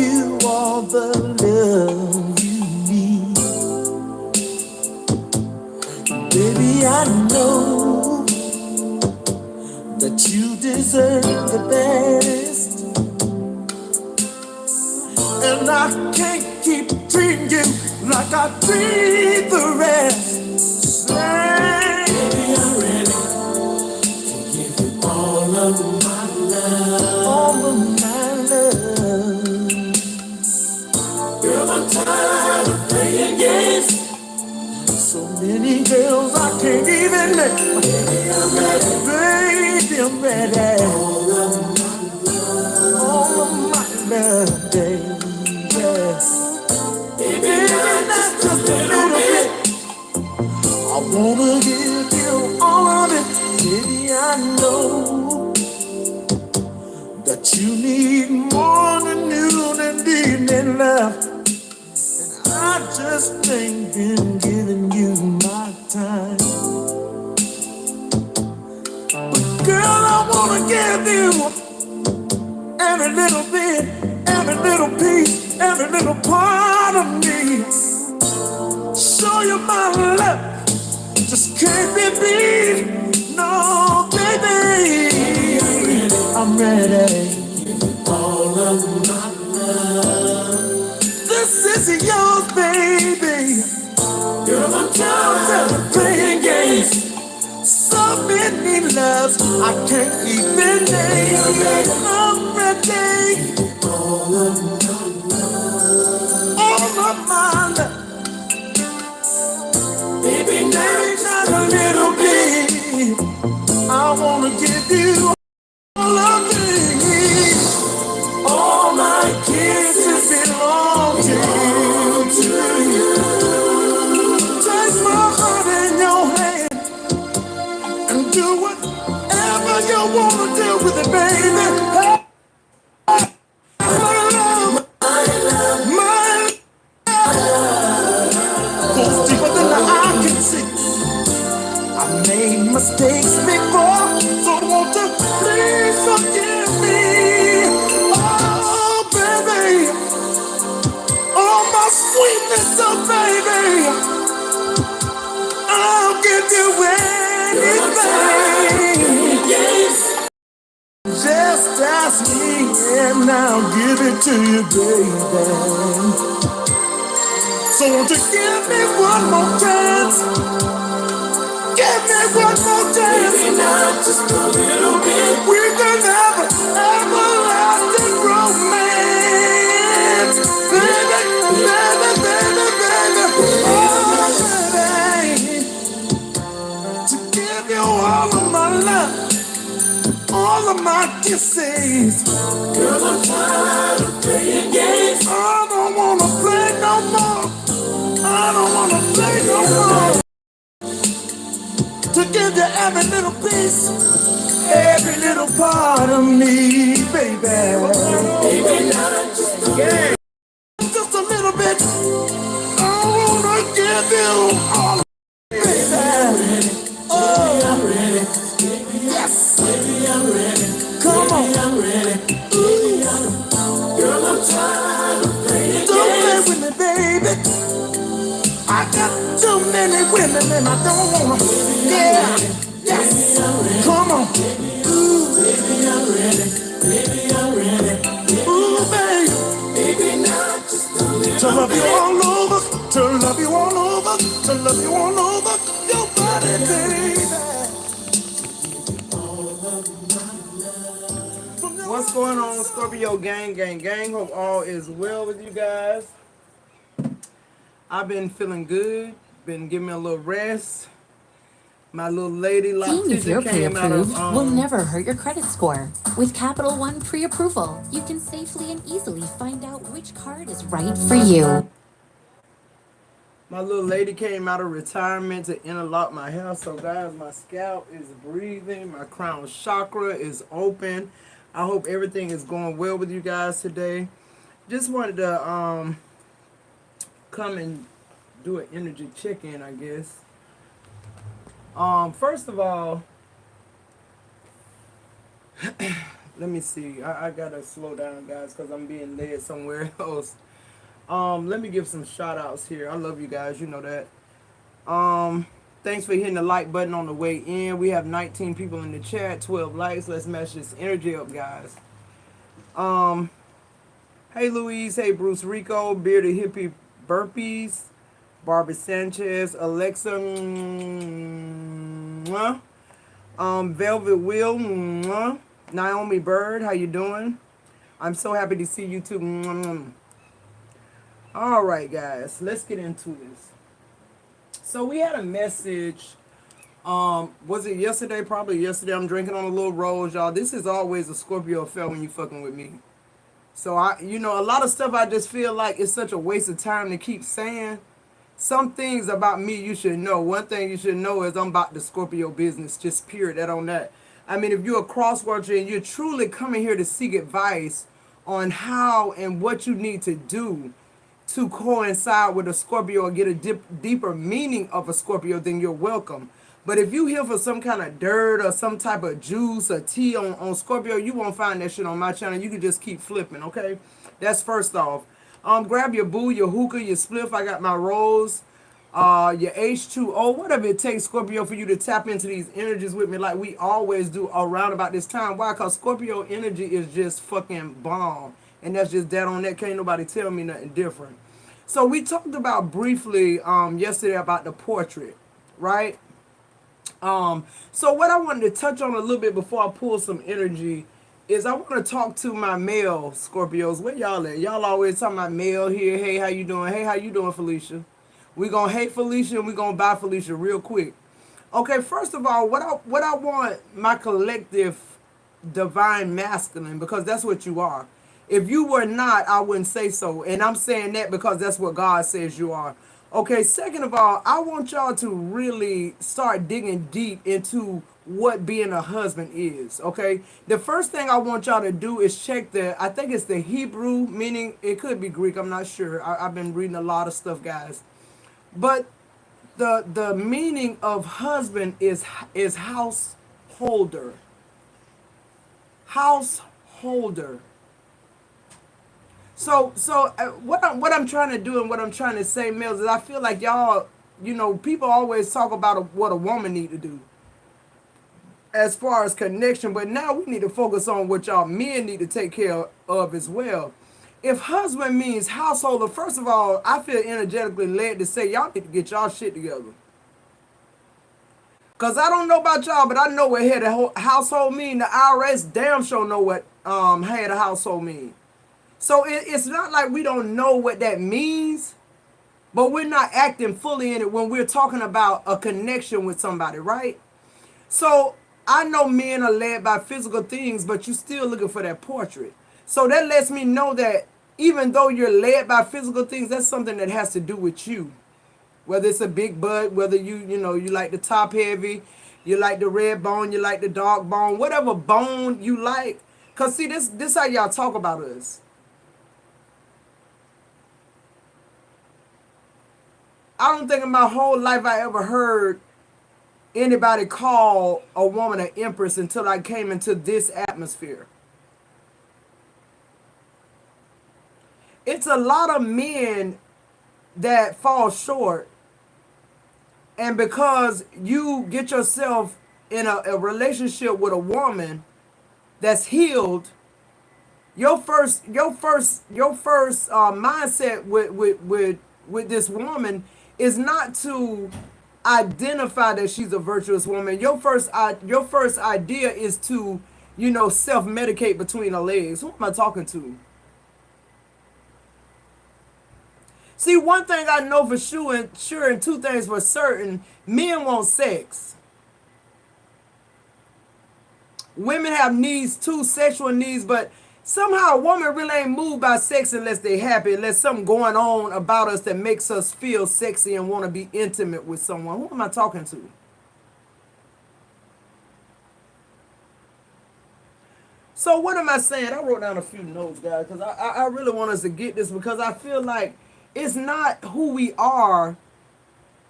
you all the love you need. Baby, I know that you deserve the best, and I can't keep treating you like I treat the rest. Say, baby, I'm ready to give you all of my love, all of my love. Girl, I'm tired of playing games. So many girls I can't even let. Baby, I'm ready. Baby, I'm ready. All of my love, baby. Yes. Baby, not just a little bit. I wanna give you all of it. Baby, I know that you need more than noon and evening love. I just ain't been giving you my time. But girl, I wanna give you every little bit, every little piece, every little part of me. Show you my love, just can't be beat. No, baby, I'm ready. All of my love. This is yours, baby. Girl, I'm tired of playing games. So many loves I can't even name. I'm ready. All of my love. All of my love. Baby, not a little bit. I wanna give you all of me. All my kisses belong to you. Take my heart in your hand and do whatever you wanna do with it, baby. My love, my love, my love goes deeper than the eye can see. I made mistakes before, so won't you please forgive me? Oh, baby, oh, my sweetness, oh, baby, I'll give you anything. Just ask me and I'll give it to you, baby. So won't you give me one more chance? Give me one more chance. Maybe not just a little bit. We can have an everlasting romance. Baby, baby, baby, baby. Oh, baby. To give you all of my love, all of my kisses. Girl, I'm tired of playing games. I don't wanna play no more. I don't wanna play no more. To give you every little piece, every little part of me, baby. Baby, not just a game. Just a little bit. I wanna give you all of it, baby. Oh, I'm ready. Yes. Baby, I'm ready. Come on. I'm ready. Girl, I'm tired of playing games. Don't play with me, baby. I got too many women and I don't wanna. Yeah, yes. Come on. Ooh, baby, I'm ready. Baby, I'm ready. Ooh, baby. Baby, not just a little. To love you all over. To love you all over. To love you all over. Your body, baby. What's going on, Scorpio gang, gang, gang? Hope all is well with you guys. I've been feeling good, been giving me a little rest. My little lady Seeing if you're Lotija came out of pre-approved will never hurt your credit score. With Capital One pre-approval, you can safely and easily find out which card is right for you. my little lady came out of retirement to interlock my hair. So guys, my scalp is breathing, my crown chakra is open. I hope everything is going well with you guys today. Just wanted to come and do an energy check-in, I guess. First of all, Let me see. I gotta slow down, guys, because I'm being led somewhere else. Let me give some shout outs here. I love you guys, you know that. Thanks for hitting the like button on the way in. We have 19 people in the chat, 12 likes. Let's match this energy up, guys. Um, hey Louise, hey Bruce Rico, Bearded Hippie Burpees, Barbara Sanchez, Alexa, Velvet Will, Naomi Bird, how you doing? I'm so happy to see you too. All right, guys, let's get into this. So we had a message. Was it yesterday? Probably yesterday. I'm drinking on a little rose, y'all. This is always a Scorpio affair when you fucking with me. So a lot of stuff I just feel like it's such a waste of time to keep saying. Some things about me you should know. One thing you should know is I'm about the Scorpio business, just period. That on that. I mean, if you're a crosswatcher and you're truly coming here to seek advice on how and what you need to do to coincide with a Scorpio or get a deeper meaning of a Scorpio, then you're welcome. But if you here for some kind of dirt or some type of juice or tea on Scorpio, you won't find that shit on my channel. You can just keep flipping, okay? That's first off. Grab your boo, your hookah, your spliff. I got my rose, your H2O, whatever it takes, Scorpio, for you to tap into these energies with me like we always do around about this time. Why? Because Scorpio energy is just fucking bomb. And that's just that on that. Can't nobody tell me nothing different. So we talked about briefly yesterday about the portrait, right? So what I wanted to touch on a little bit before I pull some energy is I want to talk to my male Scorpios. Where y'all at? Y'all always talking about male here. Hey, how you doing? Hey, how you doing, Felicia? We gonna hate Felicia and we gonna buy Felicia real quick. Okay, first of all, what I want my collective divine masculine, because that's what you are. If you were not, I wouldn't say so. And I'm saying that because that's what God says you are. Okay, second of all, I want y'all to really start digging deep into what being a husband is. Okay, the first thing I want y'all to do is check I think it's the Hebrew, meaning it could be Greek, I'm not sure. I've been reading a lot of stuff, guys. But the meaning of husband is householder. Householder. So what I'm trying to do and what I'm trying to say, Mills, is I feel like y'all, people always talk about what a woman need to do as far as connection, but now we need to focus on what y'all men need to take care of as well. If husband means householder, first of all, I feel energetically led to say y'all need to get y'all shit together. Cause I don't know about y'all, but I know what head of household mean. The IRS damn sure know what head of household mean. So it's not like we don't know what that means, but we're not acting fully in it when we're talking about a connection with somebody, right? So I know men are led by physical things, but you're still looking for that portrait. So that lets me know that even though you're led by physical things, that's something that has to do with you. Whether it's a big butt, whether you like the top heavy, you like the red bone, you like the dark bone, whatever bone you like. Cause see, this how y'all talk about us. I don't think in my whole life I ever heard anybody call a woman an empress until I came into this atmosphere. It's a lot of men that fall short, and because you get yourself in a relationship with a woman that's healed, your first mindset with this woman is not to identify that she's a virtuous woman. Your first idea is to, self-medicate between her legs. Who am I talking to? See, one thing I know for sure, and two things for certain: men want sex. Women have needs too, sexual needs, but somehow a woman really ain't moved by sex unless they happy, unless something going on about us that makes us feel sexy and want to be intimate with someone. Who am I talking to? So what am I saying? I wrote down a few notes, guys, because I really want us to get this, because I feel like it's not who we are.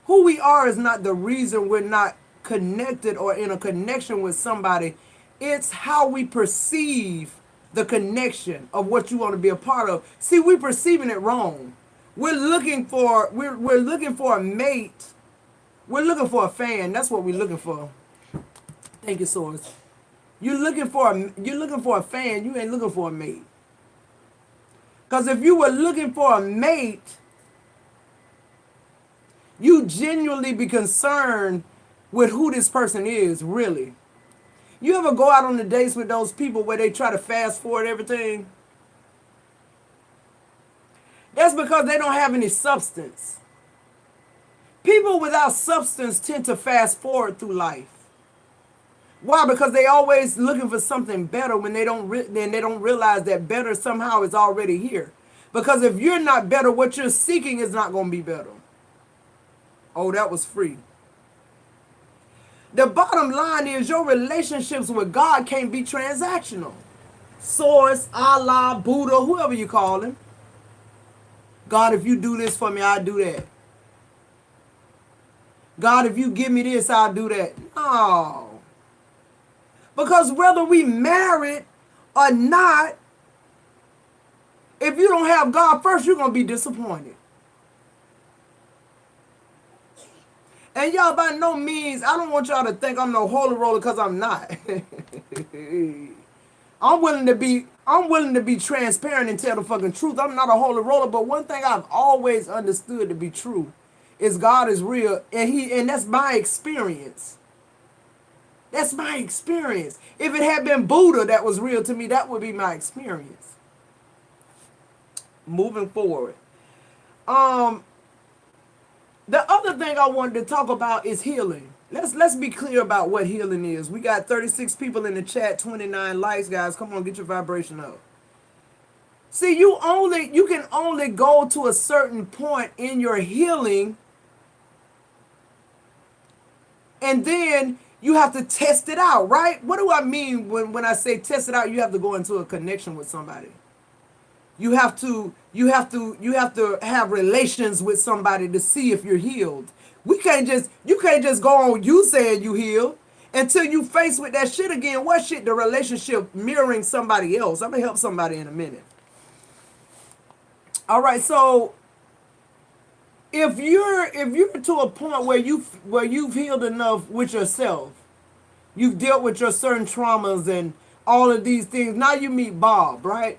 Who we are is not the reason we're not connected or in a connection with somebody. It's how we perceive the connection of what you want to be a part of. See, we're perceiving it wrong. We're looking for a mate. We're looking for a fan. That's what we're looking for. Thank you, Source. You're looking for a fan. You ain't looking for a mate. Because if you were looking for a mate, you genuinely be concerned with who this person is, really. You ever go out on the dates with those people where they try to fast forward everything? That's because they don't have any substance. People without substance tend to fast forward through life. Why? Because they always looking for something better when they don't realize that better somehow is already here. Because if you're not better, what you're seeking is not going to be better. Oh, that was free. The bottom line is your relationships with God can't be transactional. Source, Allah, Buddha, whoever you call him. God, if you do this for me, I'll do that. God, if you give me this, I'll do that. No. Because whether we married or not, if you don't have God first, you're going to be disappointed. And y'all, by no means, I don't want y'all to think I'm no holy roller, because I'm not. I'm willing to be transparent and tell the fucking truth. I'm not a holy roller, but one thing I've always understood to be true is God is real, and that's my experience. That's my experience. If it had been Buddha that was real to me, that would be my experience. Moving forward. The other thing I wanted to talk about is healing. Let's be clear about what healing is. We got 36 people in the chat, 29 likes, guys. Come on, get your vibration up. See, you can only go to a certain point in your healing, and then you have to test it out, right? What do I mean when I say test it out? You have to go into a connection with somebody. You have to have relations with somebody to see if you're healed. You can't just go on you saying you healed until you face with that shit again. What shit? The relationship mirroring somebody else. I'm gonna help somebody in a minute. All right, so if you're to a point where you've healed enough with yourself, you've dealt with your certain traumas and all of these things. Now you meet Bob, right?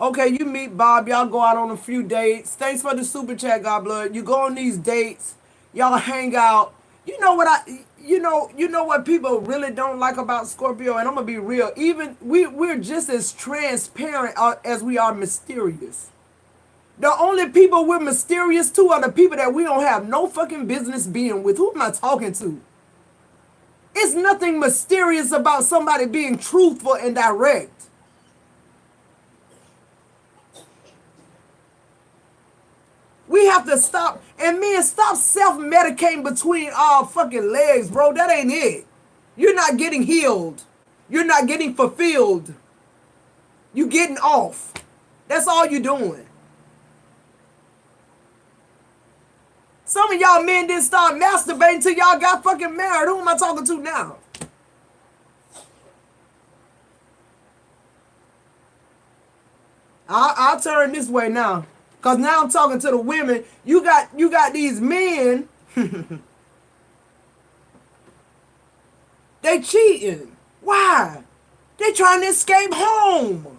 Okay, you meet Bob, y'all go out on a few dates. Thanks for the super chat, God blood. You go on these dates, y'all hang out. You know what people really don't like about Scorpio, and I'm gonna be real. Even we're just as transparent as we are mysterious. The only people we're mysterious to are the people that we don't have no fucking business being with. Who am I talking to? It's nothing mysterious about somebody being truthful and direct. We have to stop, and men, stop self-medicating between our fucking legs, bro. That ain't it. You're not getting healed. You're not getting fulfilled. You getting off. That's all you're doing. Some of y'all men didn't start masturbating until y'all got fucking married. Who am I talking to now? I'll turn this way now. Because now I'm talking to the women. You got these men. They cheating. Why? They trying to escape home.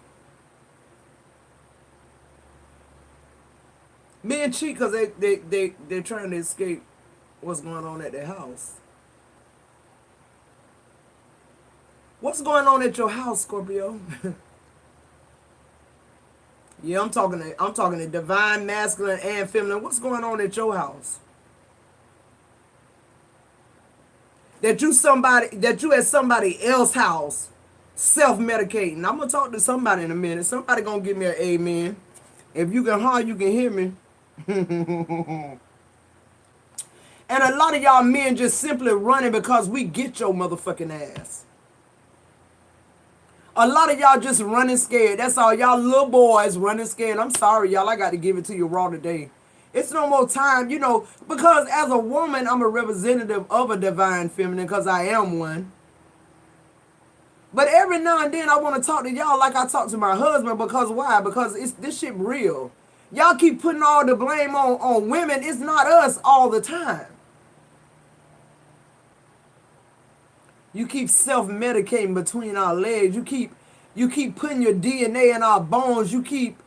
Men cheat because they're trying to escape what's going on at their house. What's going on at your house, Scorpio? Yeah, I'm talking to divine, masculine, and feminine. What's going on at your house? That you at somebody else's house self-medicating. I'm gonna talk to somebody in a minute. Somebody gonna give me an amen. If you can holler, you can hear me. And a lot of y'all men just simply running because we get your motherfucking ass. A lot of y'all just running scared. That's all. Y'all little boys running scared. I'm sorry, y'all. I got to give it to you raw today. It's no more time, because as a woman, I'm a representative of a divine feminine because I am one. But every now and then I want to talk to y'all like I talk to my husband, because why? Because this shit real. Y'all keep putting all the blame on women. It's not us all the time. You keep self-medicating between our legs. You keep putting your DNA in our bones. You keep,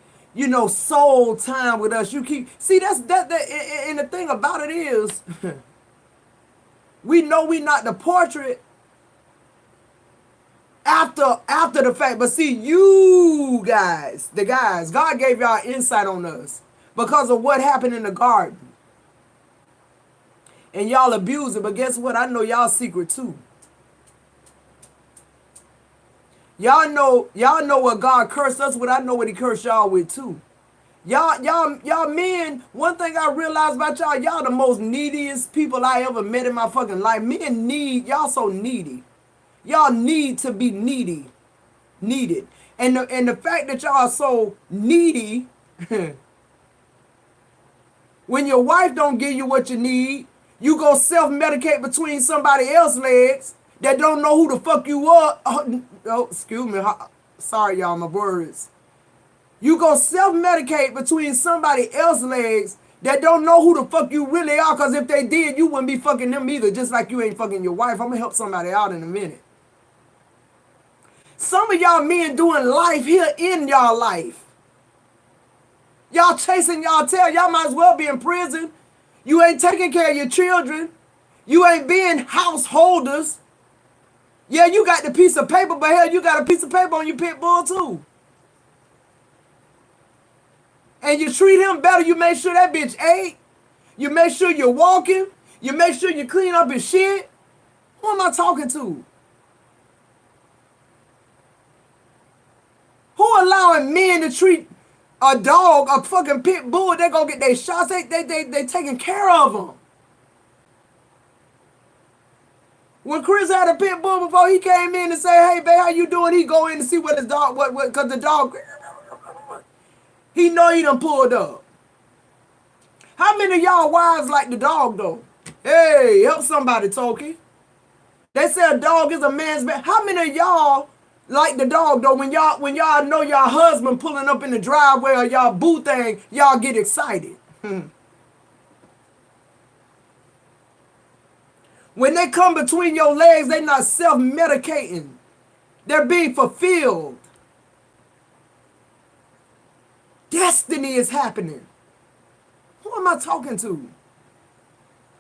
soul time with us. You keep, see, and the thing about it is, we know we not the portrait after the fact. But see, you guys, God gave y'all insight on us because of what happened in the garden. And y'all abuse it, but guess what? I know y'all secret too. Y'all know what God cursed us with. I know what he cursed y'all with too. Y'all men, one thing I realized about y'all the most neediest people I ever met in my fucking life. Men y'all so needy. Y'all need to be needed. And the fact that y'all are so needy, when your wife don't give you what you need, you go self-medicate between somebody else's legs that don't know who the fuck you are. Oh, excuse me. Sorry, y'all, my words. You go self-medicate between somebody else's legs that don't know who the fuck you really are, because if they did, you wouldn't be fucking them either, just like you ain't fucking your wife. I'm going to help somebody out in a minute. Some of y'all men doing life here in y'all life. Y'all chasing y'all tail. Y'all might as well be in prison. You ain't taking care of your children. You ain't being householders. Yeah, you got the piece of paper, but hell, you got a piece of paper on your pit bull too. And you treat him better. You make sure that bitch ate. You make sure you're walking. You make sure you clean up his shit. Who am I talking to? Who allowing men to treat a dog, a fucking pit bull? They go get their shots. They taking care of them. When Chris had a pit bull before he came in and say, "Hey, babe, how you doing?" He go in to see what his dog, because the dog, he know he done pulled up. How many of y'all wives like the dog though? Hey, help somebody, Toki. They say a dog is a man's best. How many of y'all like the dog though? When y'all know y'all husband pulling up in the driveway or y'all boo thing, y'all get excited. When they come between your legs, they not self-medicating. They're being fulfilled. Destiny is happening. Who am I talking to?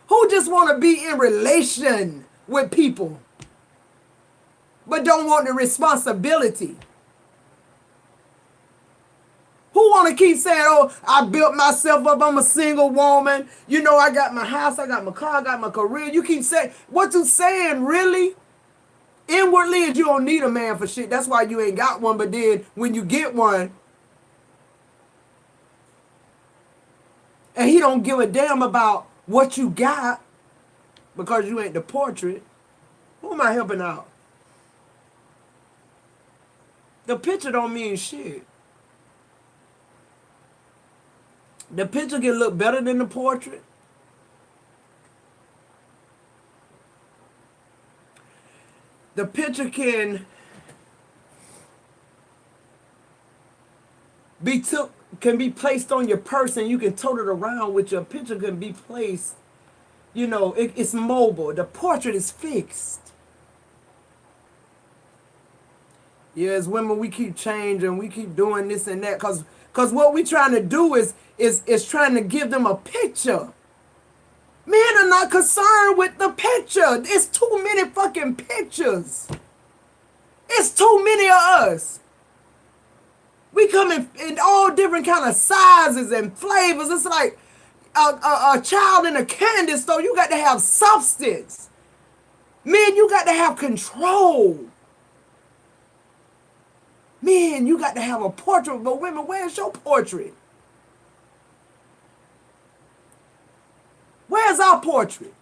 Who just want to be in relation with people, but don't want the responsibility? Who want to keep saying, "Oh, I built myself up, I'm a single woman. I got my house, I got my car, I got my career." You keep saying, what you saying really? Inwardly is you don't need a man for shit. That's why you ain't got one. But then when you get one, and he don't give a damn about what you got because you ain't the portrait, who am I helping out? The picture don't mean shit. The picture can look better than the portrait. The picture can be placed on your person. You can tote it around with your picture. Can be placed. It's mobile. The portrait is fixed. Yeah, as women, we keep changing. We keep doing this and that because what we trying to do is trying to give them a picture. Men are not concerned with the picture. It's too many fucking pictures. It's too many of us. We come in all different kind of sizes and flavors. It's like a child in a candy store. You got to have substance. Men, you got to have control. Men, you got to have a portrait. But women, where's your portrait? Where's our portrait?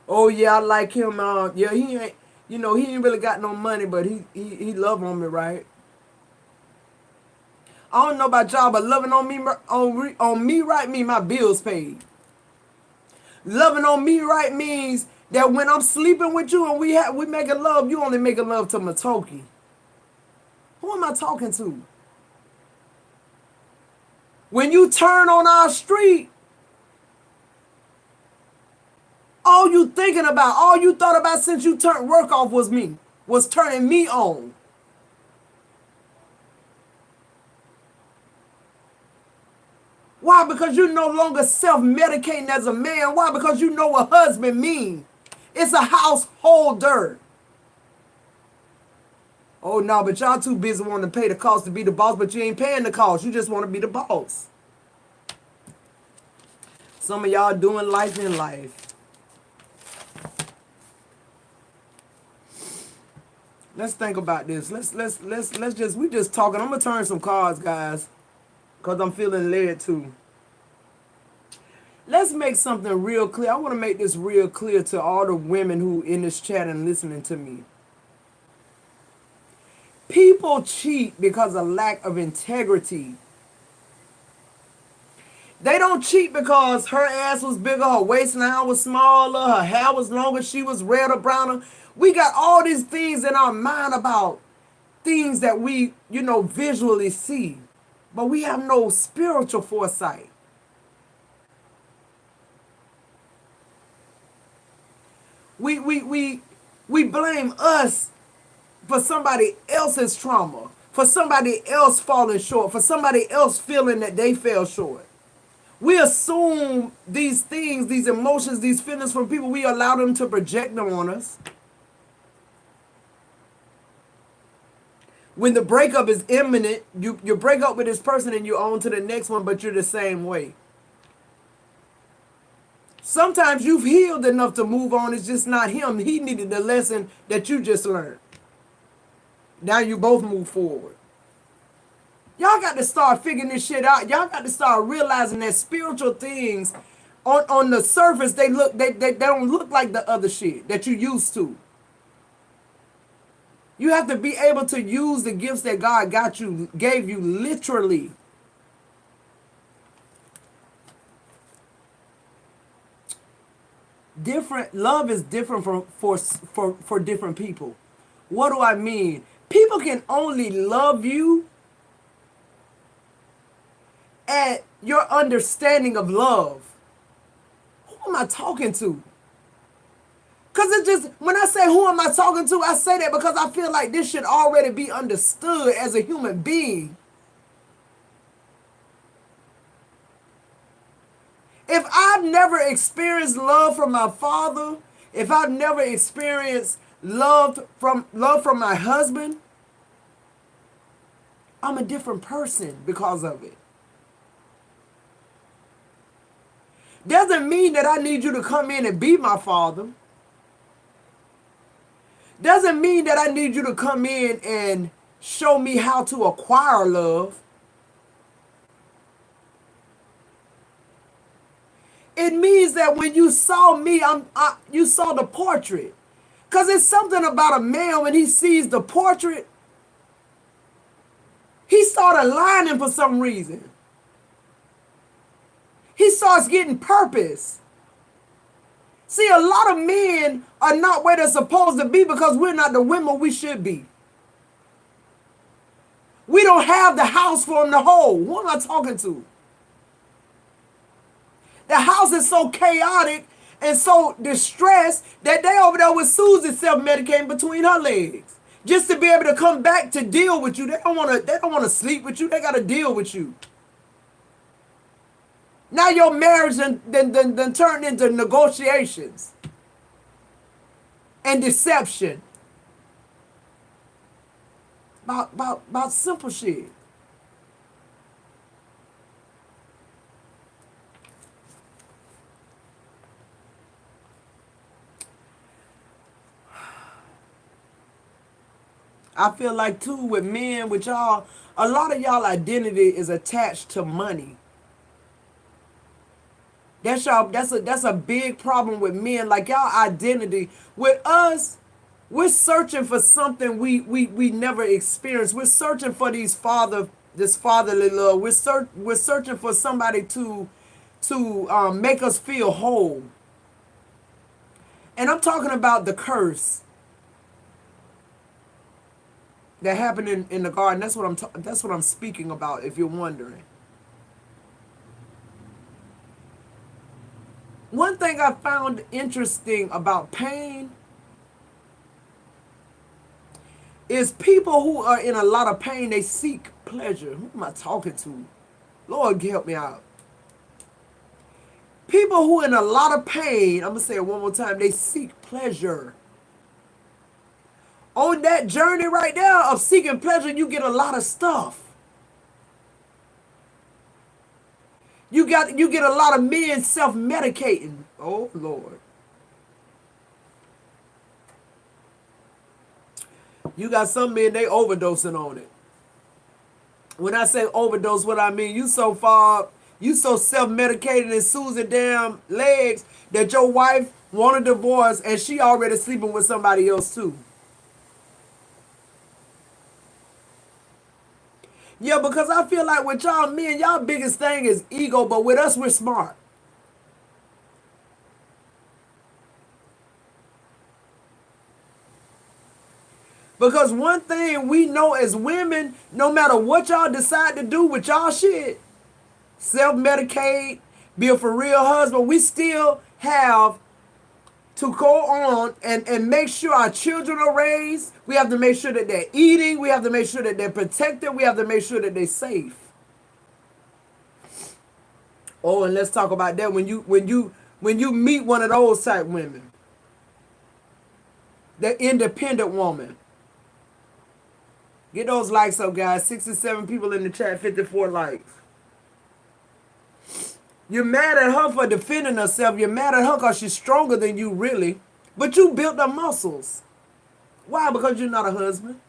Oh yeah, I like him. Yeah, he ain't. He ain't really got no money, but he love on me, right? I don't know about y'all, but loving on me right means my bills paid. Loving on me right means That when I'm sleeping with you and we making love, you only making love to Matoki. Who am I talking to? When you turn on our street, all you thinking about, all you thought about since you turned work off was me, was turning me on. Why? Because you're no longer self-medicating as a man. Why? Because you know what husband means. It's a householder. Oh, no, but y'all too busy wanting to pay the cost to be the boss, but you ain't paying the cost. You just want to be the boss. Some of y'all doing life in life. Let's think about this. We just talking. I'm gonna turn some cards, guys, because I'm feeling led to. Let's make something real clear. I want to make this real clear to all the women who in this chat and listening to me. People cheat because of lack of integrity. They don't cheat because her ass was bigger, her waistline was smaller, her hair was longer, she was red or browner. We got all these things in our mind about things that we, visually see. But we have no spiritual foresight. We blame us for somebody else's trauma, for somebody else falling short, for somebody else feeling that they fell short. We assume these things, these emotions, these feelings from people. We allow them to project them on us. When the breakup is imminent, you break up with this person and you're on to the next one, but you're the same way. Sometimes you've healed enough to move on. It's just not him. He needed the lesson that you just learned. Now you both move forward. Y'all got to start figuring this shit out. Y'all got to start realizing that spiritual things on the surface, they don't look like the other shit that you used to. You have to be able to use the gifts that God gave you literally. Love is different for different people. What do I mean? People can only love you at your understanding of love. Who am I talking to? Because when I say who am I talking to, I say that because I feel like this should already be understood as a human being. If I've never experienced love from my father, if I've never experienced love from my husband, I'm a different person because of it. Doesn't mean that I need you to come in and be my father. Doesn't mean that I need you to come in and show me how to acquire love. It means that when you saw me, you saw the portrait. Because it's something about a man when he sees the portrait, he started aligning for some reason. He starts getting purpose. See, a lot of men are not where they're supposed to be because we're not the women we should be. We don't have the house for them to hold. Who am I talking to? The house is so chaotic and so distressed that they over there with Susie self-medicating between her legs. Just to be able to come back to deal with you. They don't want to sleep with you. They got to deal with you. Now your marriage then turned into negotiations and deception. About simple shit. I feel like too with men, with y'all, a lot of y'all identity is attached to money. That's a big problem with men. Like y'all identity with us, we're searching for something we never experienced. We're searching for this fatherly love. We're searching for somebody to make us feel whole. And I'm talking about the curse that happened in the garden. That's what I'm speaking about, if you're wondering. One thing I found interesting about pain is people who are in a lot of pain, they seek pleasure. Who am I talking to? Lord, help me out. People who are in a lot of pain, I'm going to say it one more time, they seek pleasure. On that journey right there of seeking pleasure, you get a lot of stuff. You get a lot of men self-medicating. Oh, Lord. You got some men, they overdosing on it. When I say overdose, what I mean, you so self-medicated and Susan damn legs that your wife want a divorce and she already sleeping with somebody else too. Yeah, because I feel like with y'all men, y'all biggest thing is ego, but with us, we're smart. Because one thing we know as women, no matter what y'all decide to do with y'all shit, self-medicate, be a for real husband, we still have to go on and make sure our children are raised. We have to make sure that they're eating. We have to make sure that they're protected. We have to make sure that they're safe. Oh, and let's talk about that when you meet one of those type women, the independent woman. Get those likes up, guys. 67 people in the chat, 54 likes. You're mad at her for defending herself. You're mad at her because she's stronger than you, really. But you built her muscles. Why? Because you're not a husband.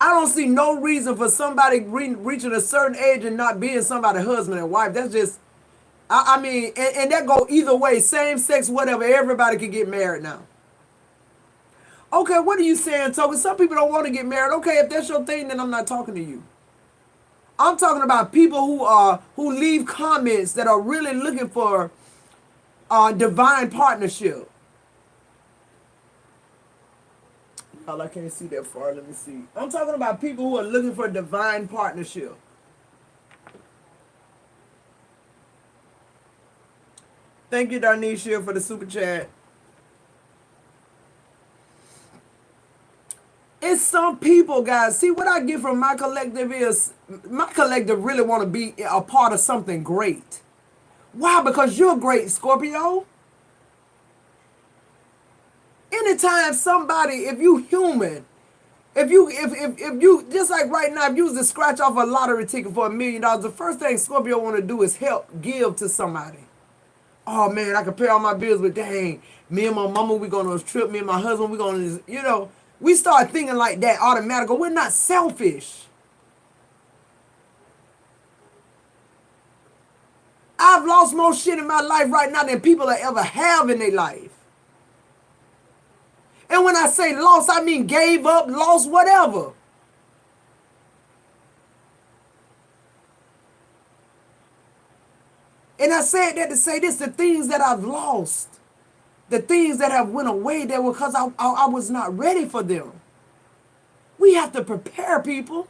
I don't see no reason for somebody reaching a certain age and not being somebody's husband and wife. That's just, I mean, and that go either way. Same sex, whatever. Everybody can get married now. Okay, what are you saying, Token? Some people don't want to get married. Okay, if that's your thing, then I'm not talking to you. I'm talking about people who leave comments that are really looking for divine partnership. Oh, I can't see that far. Let me see. I'm talking about people who are looking for divine partnership. Thank you, Darnisha, for the super chat. It's some people, guys. See, what I get from my collective is my collective really want to be a part of something great. Why? Because you're great, Scorpio. Anytime somebody, if you human, if you just like right now, if you was to scratch off a lottery ticket for $1 million, the first thing Scorpio want to do is help give to somebody. Oh man, I can pay all my bills, but dang, me and my mama, we going on this trip. Me and my husband, we going on this, we start thinking like that automatically. We're not selfish. I've lost more shit in my life right now than people ever have in their life. And when I say lost, I mean gave up, lost, whatever. And I said that to say this, the things that I've lost, the things that have went away, they were because I was not ready for them. We have to prepare people.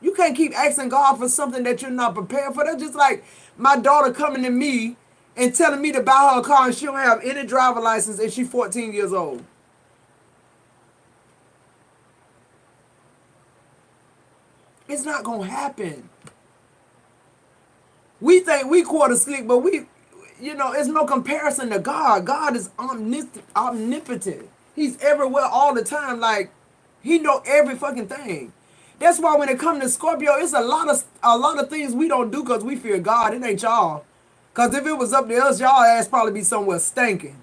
You can't keep asking God for something that you're not prepared for. That's just like my daughter coming to me and telling me to buy her a car and she don't have any driver license and she's 14 years old. It's not going to happen. We think we quarter slick, but it's no comparison to God. God is omnipotent. He's everywhere all the time. Like, he know every fucking thing. That's why when it comes to Scorpio, it's a lot of things we don't do because we fear God. It ain't y'all. Because if it was up to us, y'all ass probably be somewhere stinking.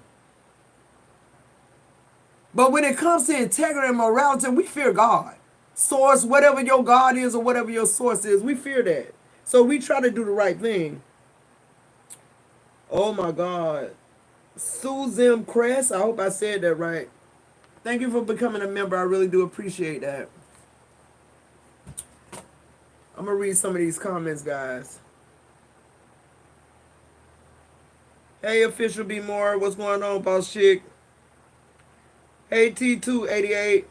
But when it comes to integrity and morality, we fear God. Source, whatever your God is or whatever your source is, we fear that. So we try to do the right thing. Oh my God. Susan Crest, I hope I said that right. Thank you for becoming a member. I really do appreciate that. I'm going to read some of these comments, guys. Hey, official B more. What's going on, boss chick? Hey, T288.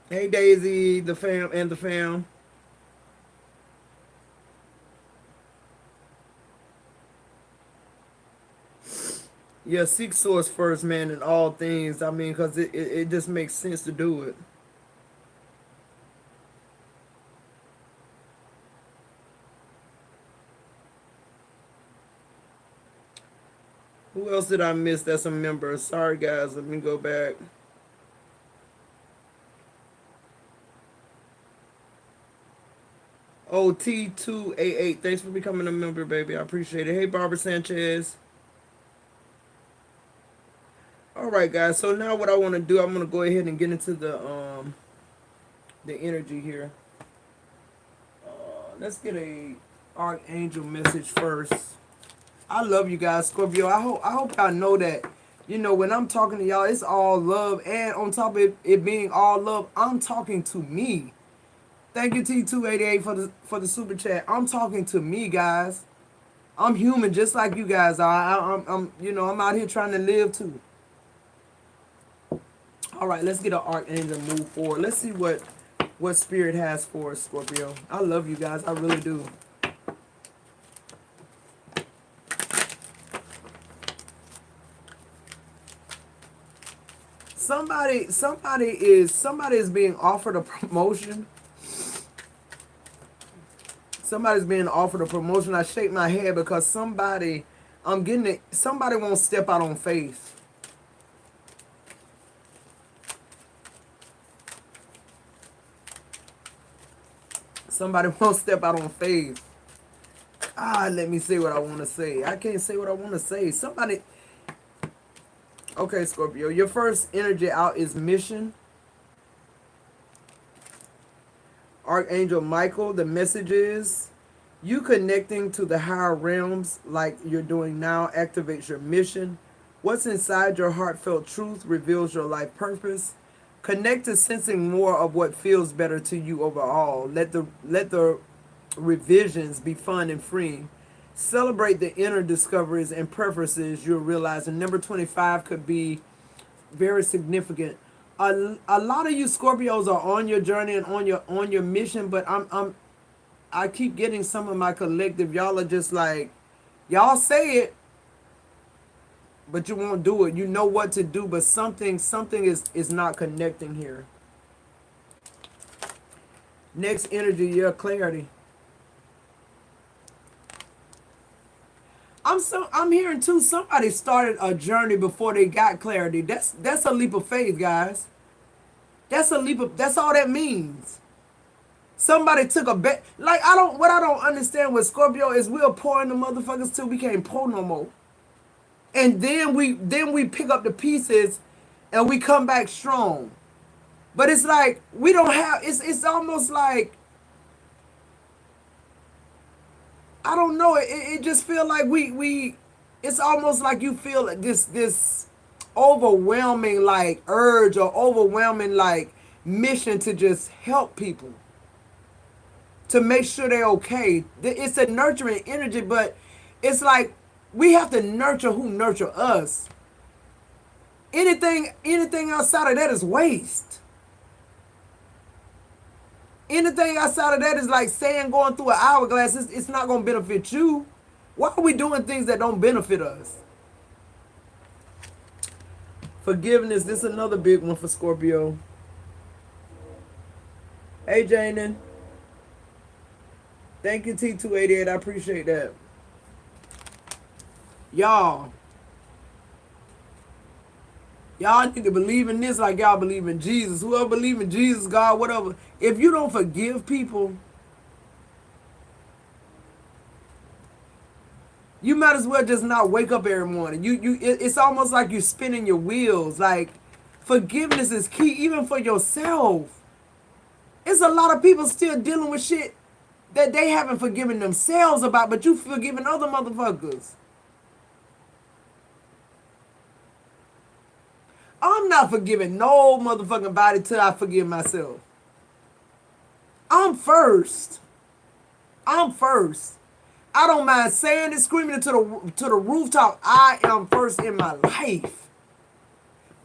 Hey, Daisy, the fam and the fam. Yeah, seek source first, man, in all things. I mean, because it just makes sense to do it. Who else did I miss that's a member? Sorry, guys. Let me go back. Oh, T288. Thanks for becoming a member, baby. I appreciate it. Hey, Barbara Sanchez. All right, guys. So now what I want to do, I'm going to go ahead and get into the energy here. Let's get a archangel message first. I love you guys, Scorpio. I hope y'all know that. You know, when I'm talking to y'all, it's all love, and on top of it being all love, I'm talking to me. Thank you, T288, for the super chat. I'm talking to me, guys. I'm human, just like you guys are. I'm out here trying to live too. All right, let's get an archangel move forward. Let's see what spirit has for us, Scorpio. I love you guys. I really do. Somebody is being offered a promotion. Somebody's being offered a promotion. I shake my head because I'm getting it. Somebody won't step out on faith. Somebody won't step out on faith. Let me say what I want to say. I can't say what I want to say. Somebody. Okay, Scorpio. Your first energy out is mission. Archangel Michael, the message is you connecting to the higher realms like you're doing now activates your mission. What's inside your heartfelt truth reveals your life purpose. Connect to sensing more of what feels better to you overall. Let the revisions be fun and free. Celebrate the inner discoveries and preferences you'll realize. And number 25 could be very significant. A lot of you Scorpios are on your journey and on your mission, but I keep getting some of my collective. Y'all are just like, y'all say it, but you won't do it. You know what to do, but something is not connecting here. Next energy, your clarity. I'm hearing too. Somebody started a journey before they got clarity. That's a leap of faith, guys. That's all that means. Somebody took a bet. Like what I don't understand with Scorpio is we'll pour in the motherfuckers till we can't pour no more. And then we pick up the pieces and we come back strong. But it's like we don't have it's almost like I don't know, it just feel like we it's almost like you feel this overwhelming like urge or overwhelming like mission to just help people, to make sure they're okay. It's a nurturing energy, but it's like we have to nurture who nurture us. Anything outside of that is waste. Anything outside of that is like sand going through an hourglass. It's not going to benefit you. Why are we doing things that don't benefit us? Forgiveness. This is another big one for Scorpio. Hey, Jaden. Thank you, T288. I appreciate that. Y'all need to believe in this like y'all believe in Jesus. Whoever believe in Jesus, God, whatever. If you don't forgive people, you might as well just not wake up every morning. It's almost like you're spinning your wheels. Like, forgiveness is key, even for yourself. It's a lot of people still dealing with shit that they haven't forgiven themselves about, but you forgiving other motherfuckers. I'm not forgiving no motherfucking body till I forgive myself. I'm first. I'm first. I don't mind saying it, screaming it to the rooftop. I am first in my life.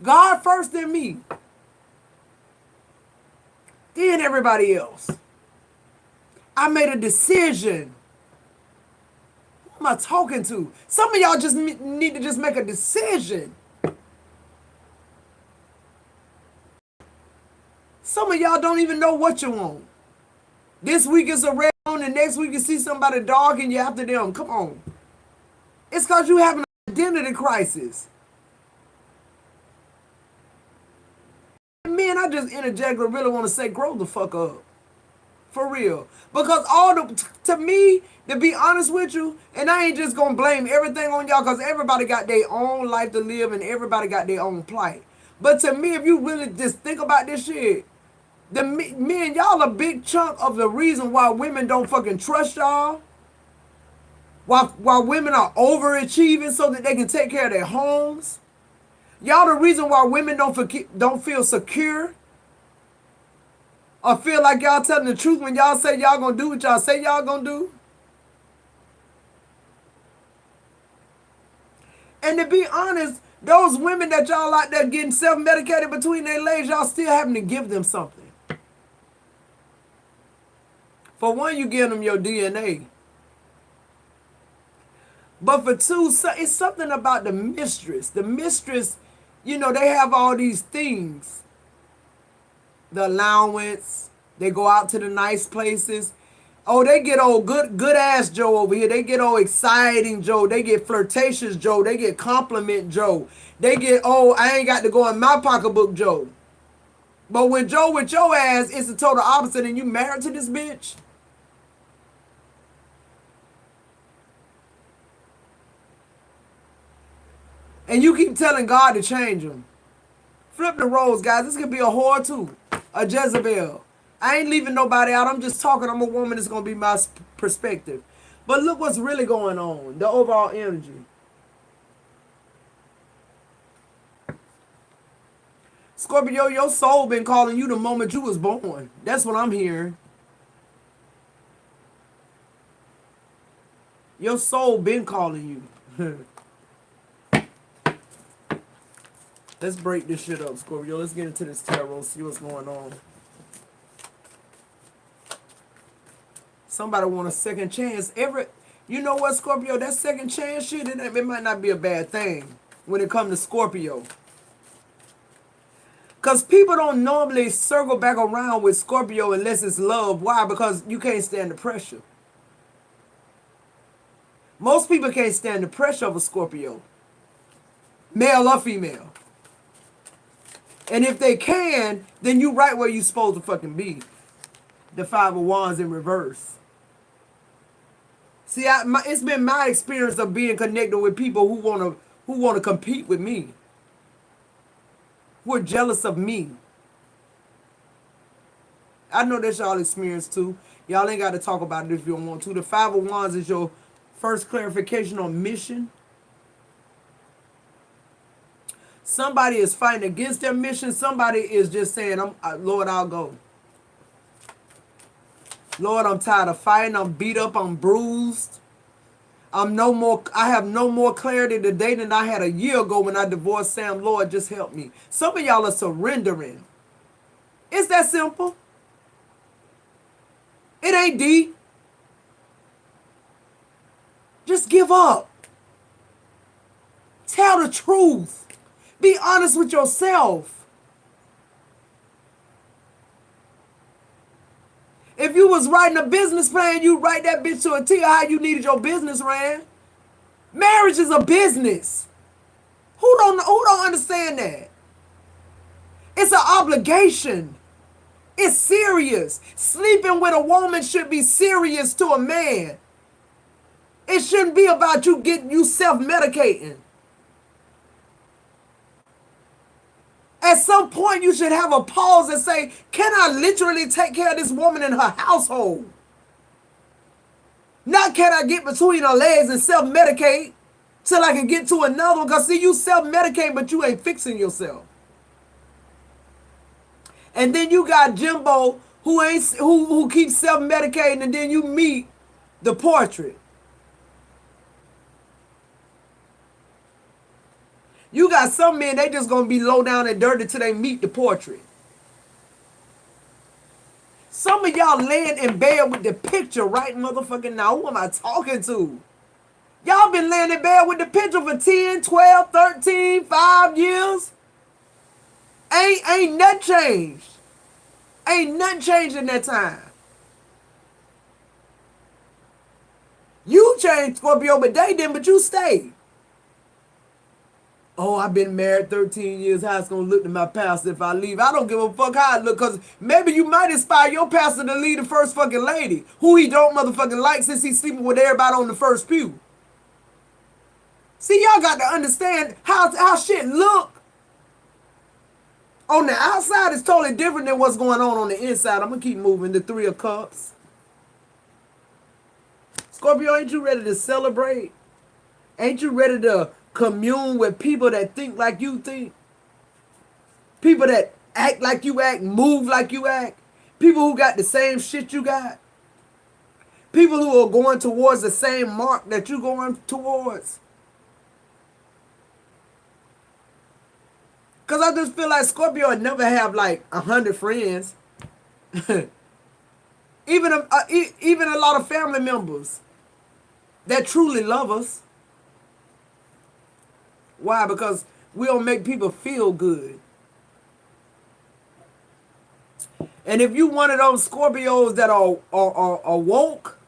God first in me. Then everybody else. I made a decision. Who am I talking to? Some of y'all just need to just make a decision. Some of y'all don't even know what you want. This week is a red on, and next week you see somebody dog and you after them. Come on. It's because you have an identity crisis. Man, I just interjected, really want to say, grow the fuck up. For real. Because to me, to be honest with you, and I ain't just going to blame everything on y'all, because everybody got their own life to live and everybody got their own plight. But to me, if you really just think about this shit, me and y'all a big chunk of the reason why women don't fucking trust y'all. Why women are overachieving so that they can take care of their homes. Y'all the reason why women don't feel secure. Or feel like y'all telling the truth when y'all say y'all gonna do what y'all say y'all gonna do. And to be honest, those women that y'all out there getting self-medicated between their legs, y'all still having to give them something. For one, you give them your DNA. But for two, it's something about the mistress. The mistress, you know, they have all these things. The allowance, they go out to the nice places. Oh, they get old good ass Joe over here. They get old exciting Joe. They get flirtatious Joe. They get compliment Joe. They get, oh, I ain't got to go in my pocketbook Joe. But when Joe with your ass, it's the total opposite and you married to this bitch. And you keep telling God to change them. Flip the roles, guys. This could be a whore too. A Jezebel. I ain't leaving nobody out. I'm just talking. I'm a woman. It's going to be my perspective. But look what's really going on. The overall energy. Scorpio, your soul been calling you the moment you was born. That's what I'm hearing. Your soul been calling you. Let's break this shit up, Scorpio. Let's get into this tarot, see what's going on. Somebody want a second chance. You know what, Scorpio? That second chance shit, it might not be a bad thing when it comes to Scorpio. Because people don't normally circle back around with Scorpio unless it's love. Why? Because you can't stand the pressure. Most people can't stand the pressure of a Scorpio. Male or female. And if they can, then you right where you supposed to fucking be. The Five of Wands in reverse. See, it's been my experience of being connected with people who wanna compete with me, who are jealous of me. I know that's y'all experience too. Y'all ain't got to talk about it if you don't want to. The Five of Wands is your first clarification on mission. Somebody is fighting against their mission. Somebody is just saying, Lord, I'll go. Lord, I'm tired of fighting. I'm beat up. I'm bruised. I have no more clarity today than I had a year ago when I divorced Sam. Lord, just help me. Some of y'all are surrendering. It's that simple. It ain't deep. Just give up. Tell the truth. Be honest with yourself. If you was writing a business plan, you write that bitch to a T how you needed your business ran. Marriage is a business. Who don't understand that? It's an obligation. It's serious. Sleeping with a woman should be serious to a man. It shouldn't be about you self-medicating. At some point, you should have a pause and say, can I literally take care of this woman in her household? Not can I get between her legs and self-medicate till I can get to another one. Because see, you self-medicate, but you ain't fixing yourself. And then you got Jimbo who keeps self-medicating, and then you meet The portrait. You got some men, they just gonna be low down and dirty till they meet the portrait. Some of y'all laying in bed with the picture right motherfucking now. Who am I talking to? Y'all been laying in bed with the picture for 10, 12, 13, 5 years. Ain't nothing changed. Ain't nothing changed in that time. You changed, Scorpio, but they didn't, but you stayed. Oh, I've been married 13 years. How it's gonna look to my pastor if I leave? I don't give a fuck how it look, cause maybe you might inspire your pastor to lead the first fucking lady, who he don't motherfucking like since he's sleeping with everybody on the first pew. See, y'all got to understand how shit look. On the outside is totally different than what's going on the inside. I'm gonna keep moving. The Three of Cups. Scorpio, ain't you ready to celebrate? Ain't you ready to commune with people that think like you think? People that act like you act, move like you act. People who got the same shit you got. People who are going towards the same mark that you're going towards. Because I just feel like Scorpio would never have like 100 friends. even a lot of family members that truly love us. Why? Because we don't make people feel good. And if you one of those Scorpios that are woke,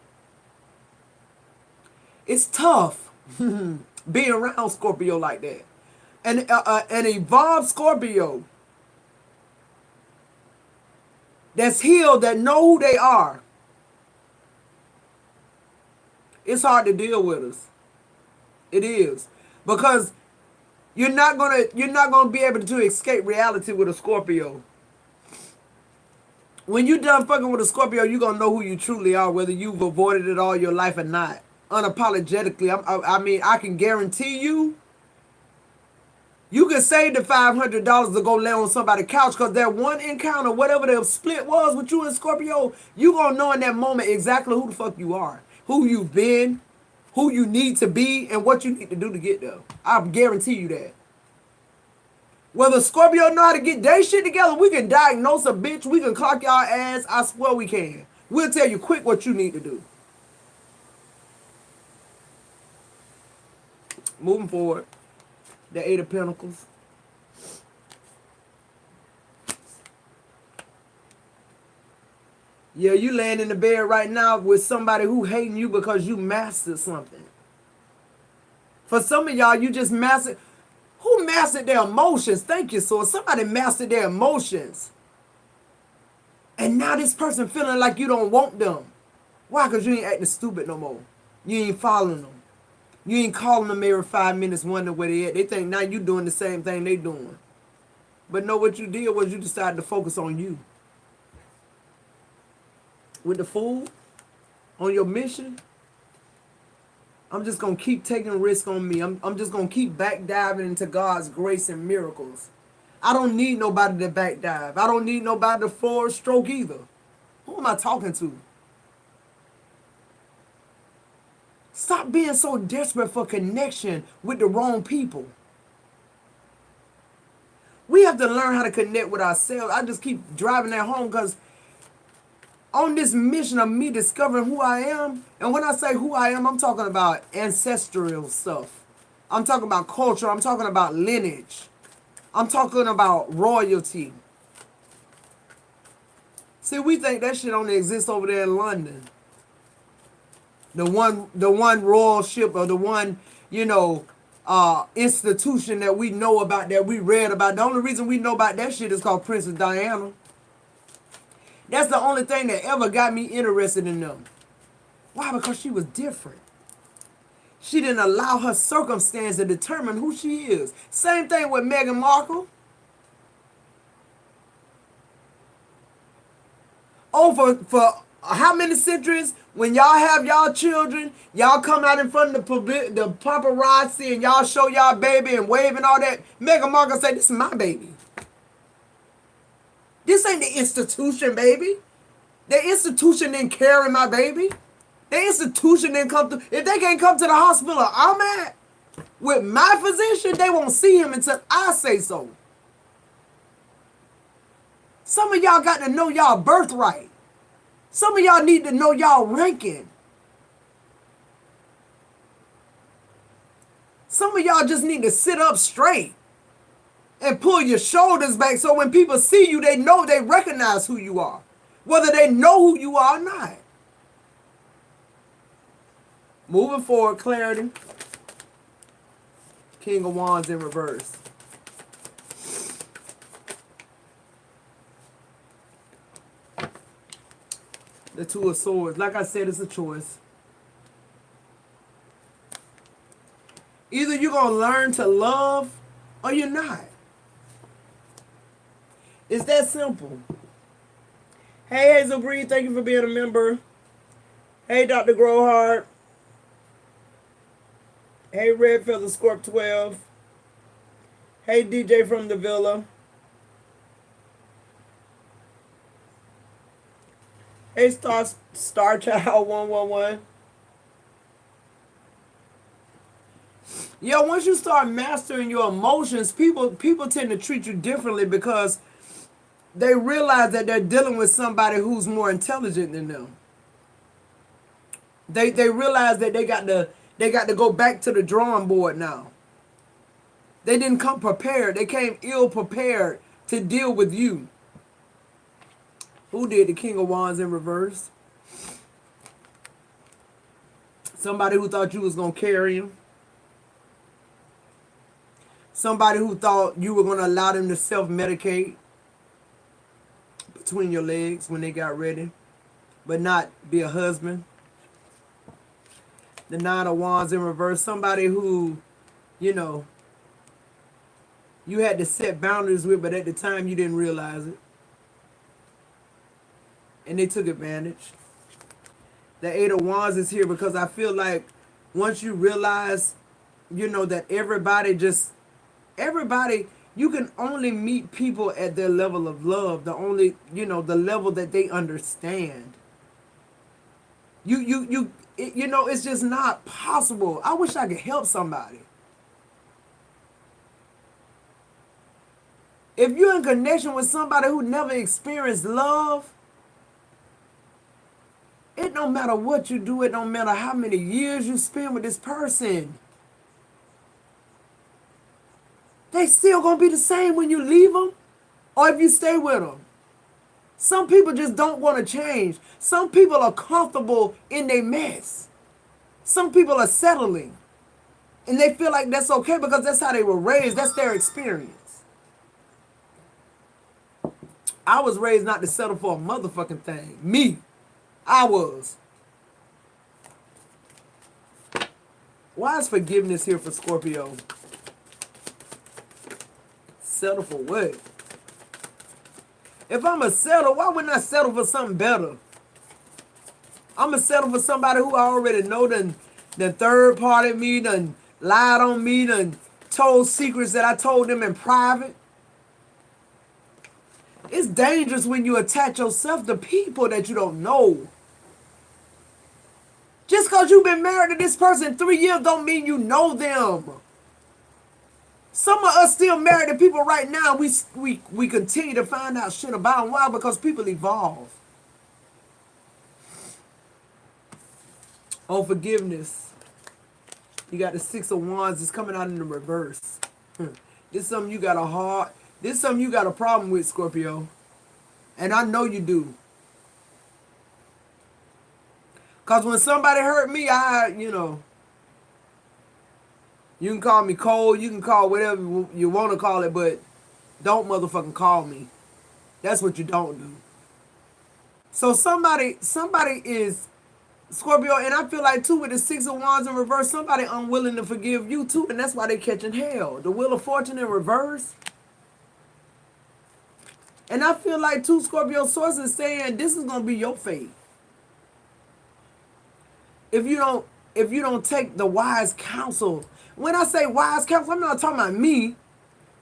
it's tough being around Scorpio like that. An evolved Scorpio that's healed, that know who they are, it's hard to deal with us. It is. Because you're not gonna be able to escape reality with a Scorpio. When you're done fucking with a Scorpio, you're gonna know who you truly are, whether you've avoided it all your life or not. Unapologetically, I mean, I can guarantee you, you can save the $500 to go lay on somebody's couch, because that one encounter, whatever the split was with you and Scorpio, you gonna know in that moment exactly who the fuck you are, who you've been, who you need to be, and what you need to do to get there. I guarantee you that. Whether Scorpio know how to get their shit together, we can diagnose a bitch, we can clock y'all ass, I swear we can. We'll tell you quick what you need to do. Moving forward, the Eight of Pentacles. Yeah, you laying in the bed right now with somebody who hating you because you mastered something. For some of y'all, you just mastered. Who mastered their emotions? Thank you, so somebody mastered their emotions. And now this person feeling like you don't want them. Why? Because you ain't acting stupid no more. You ain't following them. You ain't calling them every 5 minutes wondering where they at. They think now you doing the same thing they doing. But no, what you did was you decided to focus on you. With the Fool, on your mission, I'm just going to keep taking risk on me. I'm just going to keep back diving into God's grace and miracles. I don't need nobody to back dive. I don't need nobody to forward stroke either. Who am I talking to? Stop being so desperate for connection with the wrong people. We have to learn how to connect with ourselves. I just keep driving that home because on this mission of me discovering who I am, and when I say who I am, I'm talking about ancestral stuff. I'm talking about culture. I'm talking about lineage. I'm talking about royalty. See, we think that shit only exists over there in London. The one royal ship, or the one, institution that we know about, that we read about. The only reason we know about that shit is called Princess Diana. That's the only thing that ever got me interested in them. Why? Because she was different. She didn't allow her circumstance to determine who she is. Same thing with Meghan Markle. For how many centuries, when y'all have y'all children, y'all come out in front of the paparazzi and y'all show y'all baby and wave and all that, Meghan Markle say, this is my baby. This ain't the institution, baby. The institution didn't carry my baby. The institution didn't come through. If they can't come to the hospital I'm at with my physician, they won't see him until I say so. Some of y'all got to know y'all birthright. Some of y'all need to know y'all ranking. Some of y'all just need to sit up straight and pull your shoulders back so when people see you, they know, they recognize who you are, whether they know who you are or not. Moving forward, clarity. King of Wands in reverse. The Two of Swords. Like I said, it's a choice. Either you're going to learn to love or you're not. It's that simple. Hey, Hazel Breed, thank you for being a member. Hey, Dr. Growhart. Hey, Red Feather Scorp 12. Hey, DJ from the Villa. Hey, Star Child 111. Yeah, once you start mastering your emotions, people tend to treat you differently because they realize that they're dealing with somebody who's more intelligent than them. They realize that they got to go back to the drawing board now. They didn't come prepared. They came ill prepared to deal with you. Who did the King of Wands in reverse? Somebody who thought you was going to carry him. Somebody who thought you were going to allow them to self-medicate between your legs when they got ready, but not be a husband. The Nine of Wands in reverse. Somebody who, you know, you had to set boundaries with, but at the time you didn't realize it. And they took advantage. The Eight of Wands is here because I feel like once you realize, you know, that everybody, you can only meet people at their level of love, the level that they understand. You know, it's just not possible. I wish I could help somebody. If you're in connection with somebody who never experienced love, it don't matter what you do. It don't matter how many years you spend with this person. They still gonna be the same when you leave them or if you stay with them. Some people just don't want to change. Some people are comfortable in their mess. Some people are settling. And they feel like that's okay because that's how they were raised. That's their experience. I was raised not to settle for a motherfucking thing. Me. I was. Why is forgiveness here for Scorpio? Settle for what? If I'm a settle, why wouldn't I settle for something better? I'm going to settle for somebody who I already know done third party me, done lied on me, done told secrets that I told them in private. It's dangerous when you attach yourself to people that you don't know. Just because you've been married to this person 3 years don't mean you know them. Some of us still married to people right now. We continue to find out shit about them. Why? Because people evolve. On forgiveness, you got the Six of Wands. It's coming out in the reverse. This is something you got a problem with, Scorpio. And I know you do. Because when somebody hurt me, you can call me cold, you can call whatever you want to call it, but don't motherfucking call me. That's what you don't do. So somebody is, Scorpio, and I feel like too with the Six of Wands in reverse, somebody unwilling to forgive you too, and that's why they catching hell. The Wheel of Fortune in reverse. And I feel like too, Scorpio sources saying this is going to be your fate. If you don't take the wise counsel. When I say wise counsel, I'm not talking about me.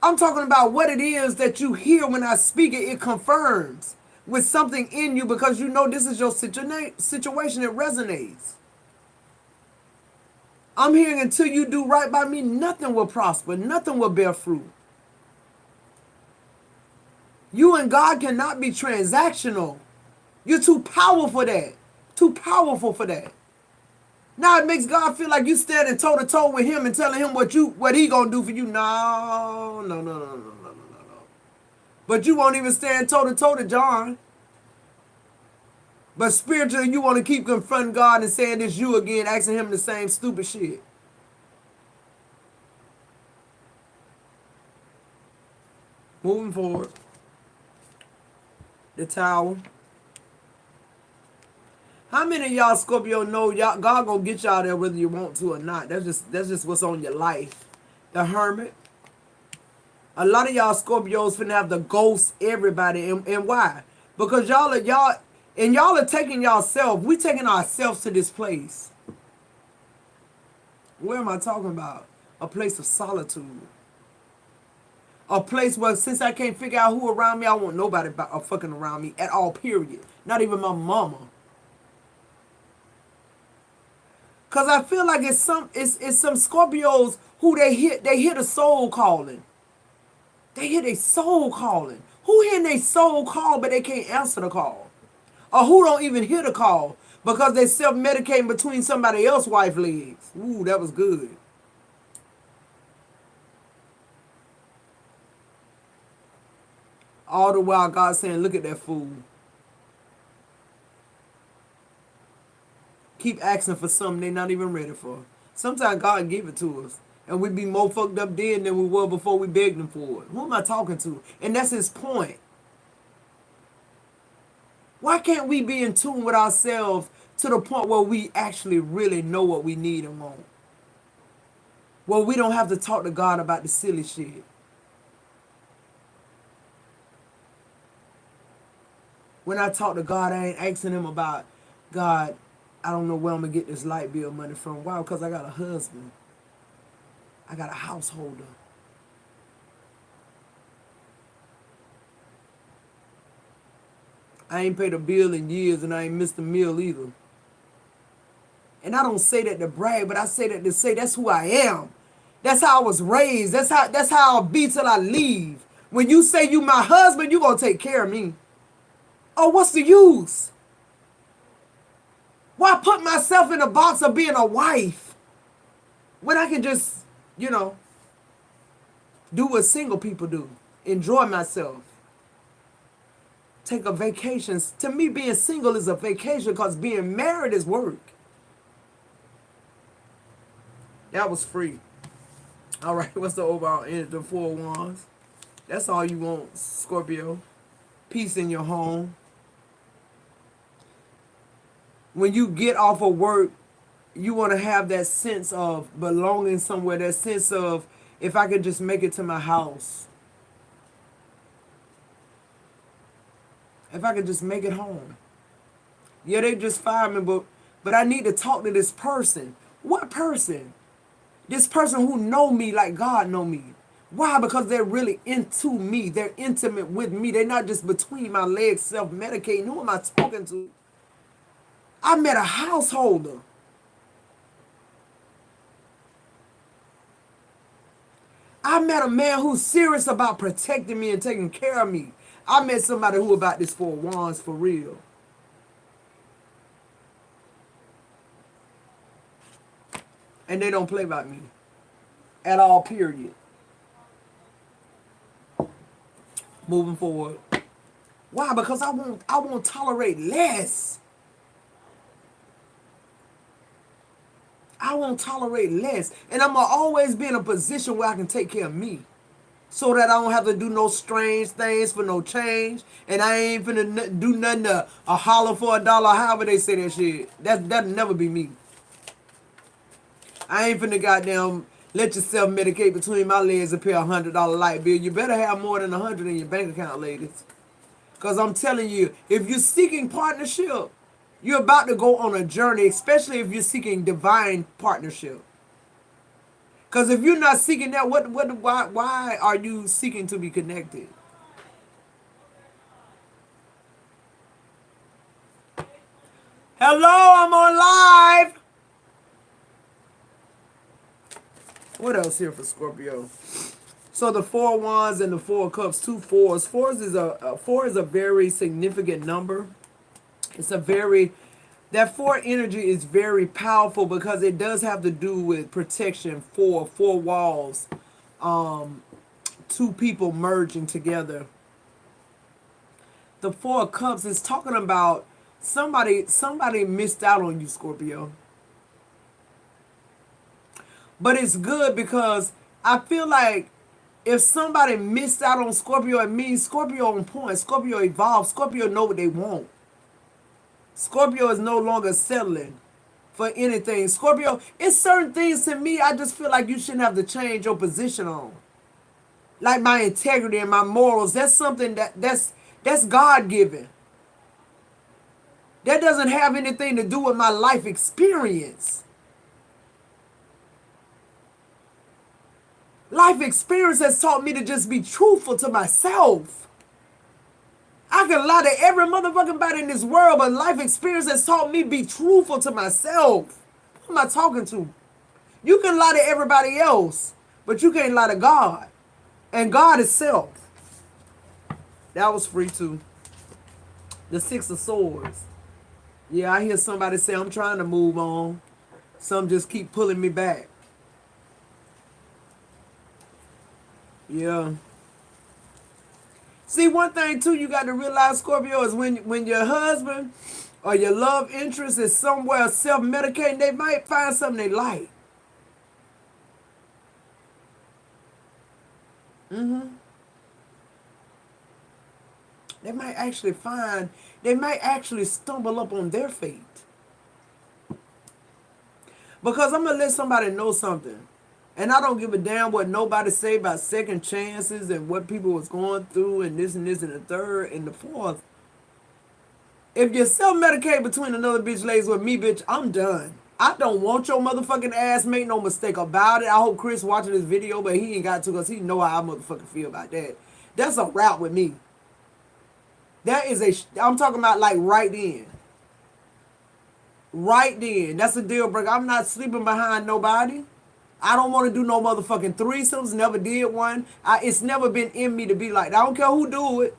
I'm talking about what it is that you hear when I speak it. It confirms. with something in you because you know this is your situation. It resonates. I'm hearing until you do right by me, nothing will prosper. Nothing will bear fruit. You and God cannot be transactional. You're too powerful for that. Too powerful for that. Now it makes God feel like you standing toe to toe with him and telling him what he gonna do for you. No, no, no, no, no, no, no, no. But you won't even stand toe to toe to John. But spiritually, you want to keep confronting God and saying it's you again, asking him the same stupid shit. Moving forward. The Tower. How many of y'all Scorpio know y'all God gonna get y'all there whether you want to or not? That's just what's on your life. The Hermit. A lot of y'all Scorpios finna have to ghost everybody, and why? Because y'all are taking yourself. We taking ourselves to this place. Where am I talking about? A place of solitude. A place where since I can't figure out who around me, I want nobody fucking around me at all. Period. Not even my mama. Cause I feel like it's some Scorpios who they hear the soul calling. They hear their soul calling. Who hear their soul call but they can't answer the call? Or who don't even hear the call because they self-medicating between somebody else's wife legs. Ooh, that was good. All the while God saying, look at that fool. Keep asking for something they're not even ready for. Sometimes God give it to us. And we be more fucked up then than we were before we begged him for it. Who am I talking to? And that's his point. Why can't we be in tune with ourselves to the point where we actually really know what we need and want? Well, we don't have to talk to God about the silly shit. When I talk to God, I ain't asking him about, God, I don't know where I'm going to get this light bill money from. Why? Because I got a husband. I got a householder. I ain't paid a bill in years and I ain't missed a meal either. And I don't say that to brag, but I say that to say that's who I am. That's how I was raised. That's how I'll be till I leave. When you say you my husband, you gonna take care of me. Oh, what's the use? Why put myself in a box of being a wife when I can just, do what single people do? Enjoy myself. Take a vacation. To me, being single is a vacation because being married is work. That was free. All right, what's the overall end? The 4 wands. That's all you want, Scorpio. Peace in your home. When you get off of work, you want to have that sense of belonging somewhere, that sense of, if I could just make it to my house. If I could just make it home. Yeah, they just fired me, but I need to talk to this person. What person? This person who know me like God know me. Why? Because they're really into me. They're intimate with me. They're not just between my legs self-medicating. Who am I talking to? I met a householder. I met a man who's serious about protecting me and taking care of me. I met somebody who about this 4 wands for real. And they don't play about me. At all, period. Moving forward. Why? Because I won't tolerate less. I won't tolerate less. And I'm going to always be in a position where I can take care of me. So that I don't have to do no strange things for no change. And I ain't finna do nothing to a holler for $1, however they say that shit. That'll never be me. I ain't finna goddamn let yourself medicate between my legs and pay $100 light bill. You better have more than 100 in your bank account, ladies. Because I'm telling you, if you're seeking partnership, you're about to go on a journey, especially if you're seeking divine partnership. Because if you're not seeking that, why are you seeking to be connected? Hello, I'm on live. What else here for Scorpio? So the 4 wands and the 4 cups, 2 fours. Four is a very significant number. It's a very, that 4 energy is very powerful because it does have to do with protection for 4 walls, 2 people merging together. The 4 of cups is talking about somebody missed out on you, Scorpio. But it's good because I feel like if somebody missed out on Scorpio, it means Scorpio on point. Scorpio evolved. Scorpio know what they want. Scorpio is no longer settling for anything. Scorpio, it's certain things to me I just feel like you shouldn't have to change your position on. Like my integrity and my morals, that's something that's God given. That doesn't have anything to do with my life experience. Life experience has taught me to just be truthful to myself. I can lie to every motherfucking body in this world, but life experience has taught me to be truthful to myself. Who am I talking to? You can lie to everybody else, but you can't lie to God. And God is self. That was free too. The 6 of swords. Yeah, I hear somebody say, I'm trying to move on. Some just keep pulling me back. Yeah. See, one thing too you got to realize, Scorpio, is when your husband or your love interest is somewhere self-medicating, they might find something they like. They might actually stumble up on their fate. Because I'm going to let somebody know something. And I don't give a damn what nobody say about second chances and what people was going through and this and the third and the fourth. If you self-medicate between another bitch lays with me, bitch, I'm done. I don't want your motherfucking ass. Make no mistake about it. I hope Chris watching this video, but he ain't got to because he know how I motherfucking feel about that. That's a route with me. That is I'm talking about like right then. Right then. That's a deal breaker. I'm not sleeping behind nobody. I don't want to do no motherfucking threesomes. Never did one. It's never been in me to be like that. I don't care who do it.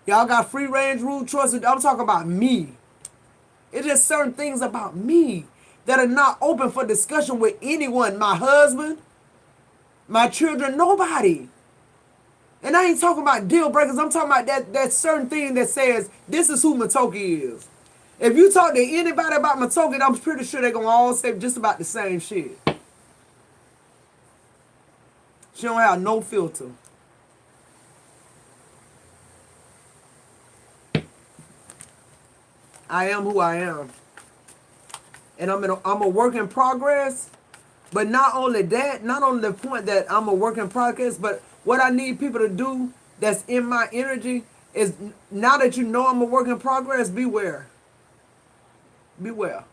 Y'all got free range rule choice. I'm talking about me. It's just certain things about me that are not open for discussion with anyone. My husband, my children, nobody. And I ain't talking about deal breakers. I'm talking about that certain thing that says this is who Matoki is. If you talk to anybody about Matoki, I'm pretty sure they're going to all say just about the same shit. She don't have no filter. I am who I am. And I'm a work in progress. But not only that, not only the point that I'm a work in progress, but what I need people to do that's in my energy is, now that you know I'm a work in progress, beware. Beware.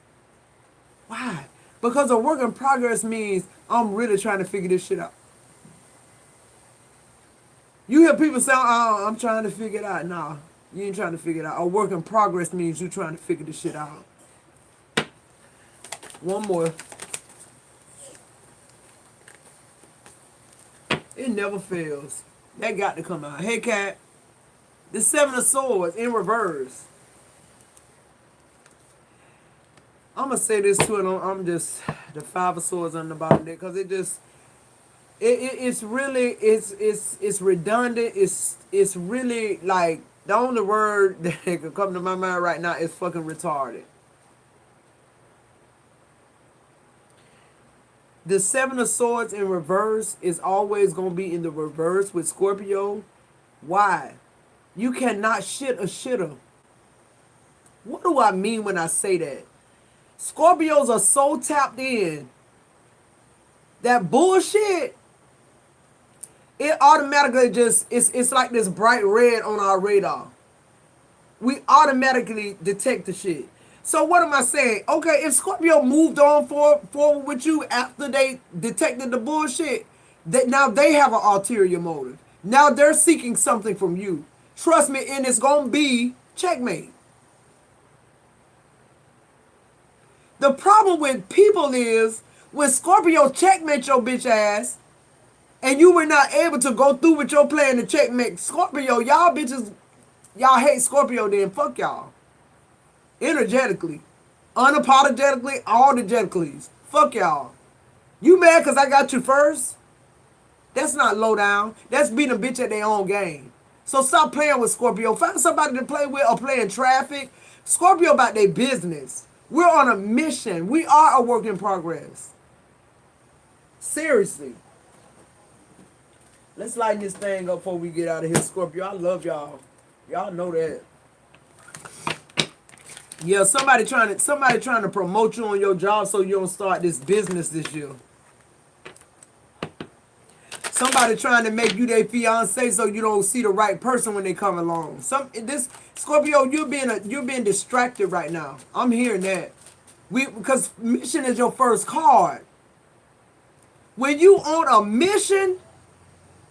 Why? Because a work in progress means I'm really trying to figure this shit out. You hear people say, oh, I'm trying to figure it out. Nah, you ain't trying to figure it out. A work in progress means you trying to figure this shit out. One more. It never fails. That got to come out. Hey, Cat. The 7 of Swords in reverse. I'm going to say this too, and I'm just, the 5 of Swords on the bottom there, because it just, it's really, it's redundant. It's really like, the only word that could come to my mind right now is fucking retarded. The 7 of Swords in reverse is always going to be in the reverse with Scorpio. Why? You cannot shit a shitter. What do I mean when I say that? Scorpios are so tapped in that bullshit, it automatically just, it's like this bright red on our radar. We automatically detect the shit. So what am I saying? Okay, if Scorpio moved on forward with you after they detected the bullshit, that now they have an ulterior motive. Now they're seeking something from you. Trust me, and it's gonna be checkmate. The problem with people is when Scorpio checkmate your bitch ass and you were not able to go through with your plan to checkmate Scorpio, y'all bitches, y'all hate Scorpio then, fuck y'all. Energetically. Unapologetically, all the Jeticles. Fuck y'all. You mad because I got you first? That's not low down. That's beating a bitch at their own game. So stop playing with Scorpio. Find somebody to play with or play in traffic. Scorpio about their business. We're on a mission. We are a work in progress. Seriously. Let's lighten this thing up before we get out of here, Scorpio. I love y'all. Y'all know that. Yeah, somebody trying to promote you on your job so you don't start this business this year. Somebody trying to make you their fiance so you don't see the right person when they come along. This Scorpio, you're being distracted right now. I'm hearing that. Because mission is your first card. When you on a mission,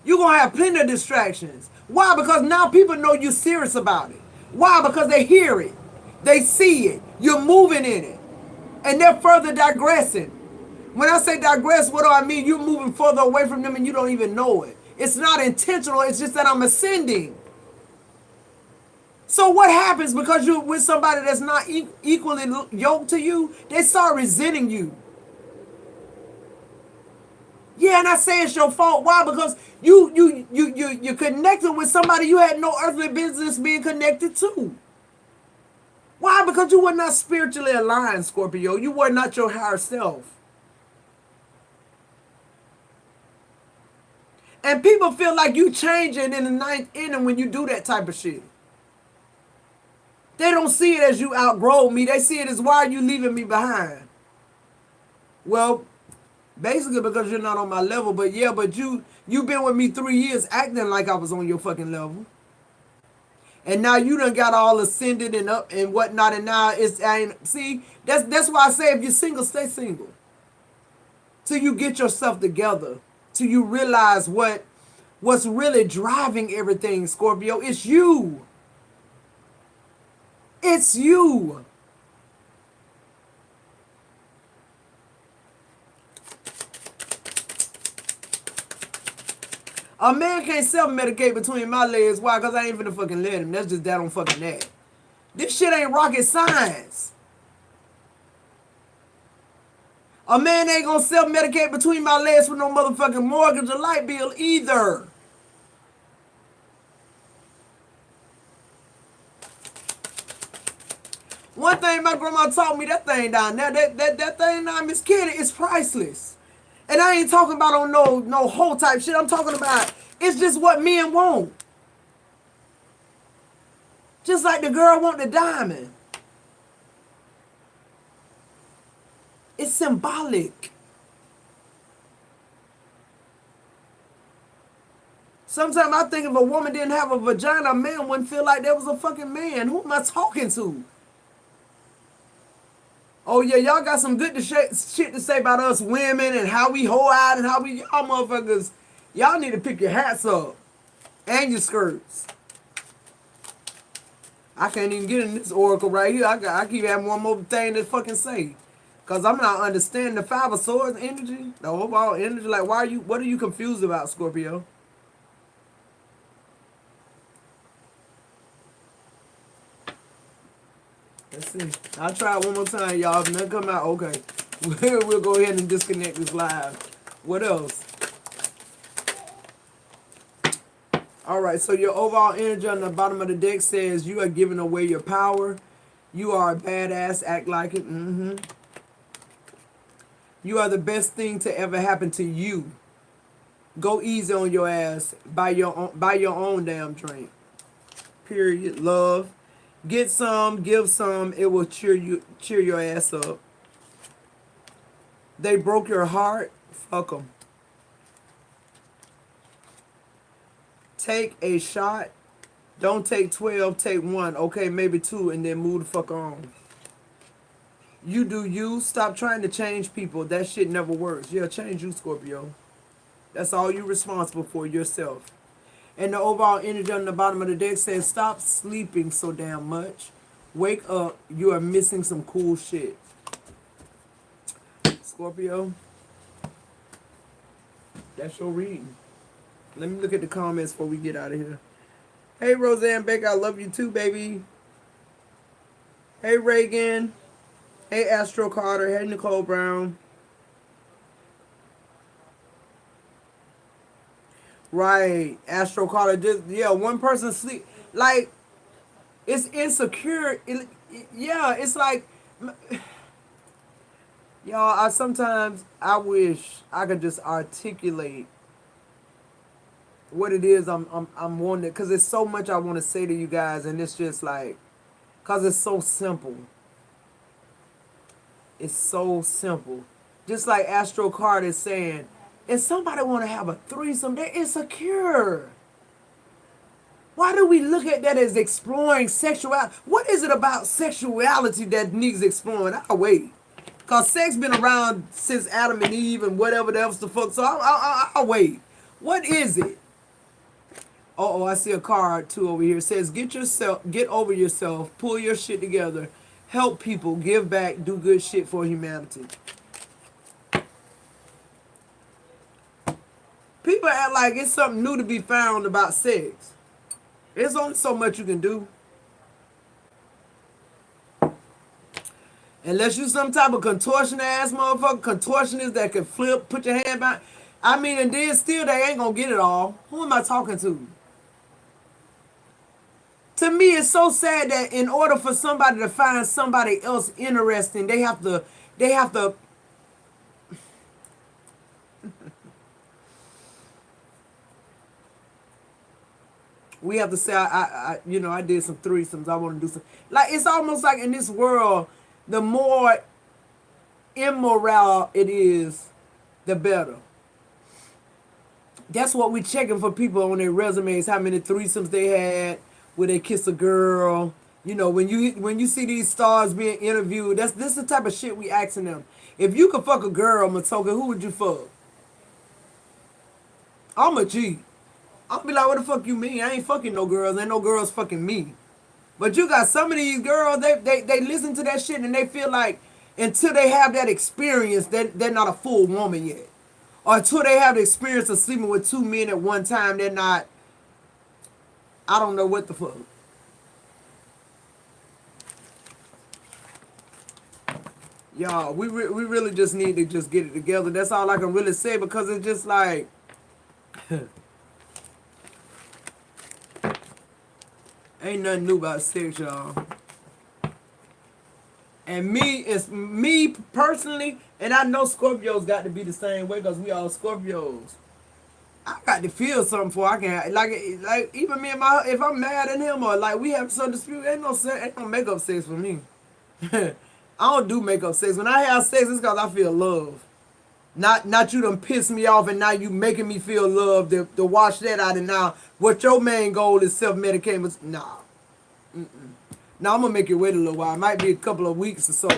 you're gonna have plenty of distractions. Why? Because now people know you're serious about it. Why? Because they hear it. They see it. You're moving in it. And they're further digressing. When I say digress, what do I mean? You're moving further away from them and you don't even know it. It's not intentional. It's just that I'm ascending. So what happens because you're with somebody that's not equally yoked to you? They start resenting you. Yeah, and I say it's your fault. Why? Because you connected with somebody you had no earthly business being connected to. Why? Because you were not spiritually aligned, Scorpio. You were not your higher self. And people feel like you changing in the ninth inning when you do that type of shit. They don't see it as you outgrow me. They see it as, why are you leaving me behind? Well, basically because you're not on my level. But yeah, but you've been with me 3 years acting like I was on your fucking level. And now you done got all ascended and up and whatnot. And now see, that's why I say if you're single, stay single. Till you get yourself together. Till you realize what's really driving everything, Scorpio. It's you. It's you. A man can't self-medicate between my legs. Why? Because I ain't finna fucking let him. That's just that on fucking that. This shit ain't rocket science. A man ain't gonna self-medicate between my legs for no motherfucking mortgage or light bill either. One thing my grandma taught me, that thing down there, that thing down, Miss Kitty, is priceless. And I ain't talking about on no whole type shit. I'm talking about, it's just what men want. Just like the girl want the diamond. It's symbolic. Sometimes I think if a woman didn't have a vagina, a man wouldn't feel like there was a fucking man. Who am I talking to? Oh yeah, y'all got some good shit to say about us women and how we hoe out and how we, y'all motherfuckers, y'all need to pick your hats up and your skirts. I can't even get in this oracle right here. I keep having one more thing to fucking say. Cause I'm not understanding the Five of Swords energy, the overall energy. Like, what are you confused about, Scorpio? Let's see. I'll try it one more time, y'all. If nothing come out, okay. We'll go ahead and disconnect this live. What else? Alright, so your overall energy on the bottom of the deck says you are giving away your power. You are a badass. Act like it. You are the best thing to ever happen to you. Go easy on your ass. Buy your own damn drink. Period. Love. Get some, give some. It will cheer your ass up. They broke your heart. Fuck them. Take a shot. Don't take 12. Take 1. Okay, maybe 2, and then move the fuck on. You do you. Stop trying to change people. That shit never works. Yeah, change you, Scorpio. That's all you responsible for, yourself. And the overall energy on the bottom of the deck says, stop sleeping so damn much. Wake up. You are missing some cool shit. Scorpio. That's your reading. Let me look at the comments before we get out of here. Hey, Roseanne Baker, I love you too, baby. Hey, Reagan. Hey, Astro Carter. Hey, Nicole Brown. Right, Astro Carter. Just one person sleep. Like, it's insecure. Yeah, it's like, y'all. Sometimes I wish I could just articulate what it is I'm wanting, because it's so much I want to say to you guys, and it's just like, because it's so simple. It's so simple. Just like Astro Card is saying, if somebody want to have a threesome, they're insecure. Why do we look at that as exploring sexuality? What is it about sexuality that needs exploring? I'll wait. Because sex been around since Adam and Eve and whatever else the fuck. So I'll wait. What is it? Oh, I see a card too over here. It says, get over yourself, pull your shit together, help people, give back, do good shit for humanity. People act like it's something new to be found about sex. There's only so much you can do. Unless you some type of contortion ass motherfucker, contortionist that can flip, put your hand back. I mean, and then still they ain't gonna get it all. Who am I talking to? To me, it's so sad that in order for somebody to find somebody else interesting, they have to we have to say, I did some threesomes. I want to do some. Like, it's almost like in this world, the more immoral it is, the better. That's what we checking for people on their resumes. How many threesomes they had? Where they kiss a girl? You know, when you see these stars being interviewed, this is the type of shit we asking them. If you could fuck a girl, Matoka, who would you fuck? I'm a G. I'll be like, what the fuck you mean? I ain't fucking no girls. Ain't no girls fucking me. But you got some of these girls, they listen to that shit and they feel like until they have that experience, they're not a full woman yet. Or until they have the experience of sleeping with two men at one time, they're not, I don't know what the fuck. Y'all, we really just need to just get it together. That's all I can really say, because it's just like, ain't nothing new about sex, y'all. And me personally, and I know Scorpios got to be the same way, because we all Scorpios. I got to feel something before I can, like even me and if I'm mad at him or like we have some dispute, ain't no makeup sex for me. I don't do makeup sex. When I have sex, it's because I feel love. Not you done piss me off and now you making me feel love to wash that out, and now what your main goal is self-medicating. Nah. Now I'm gonna make you wait a little while. It might be a couple of weeks or so,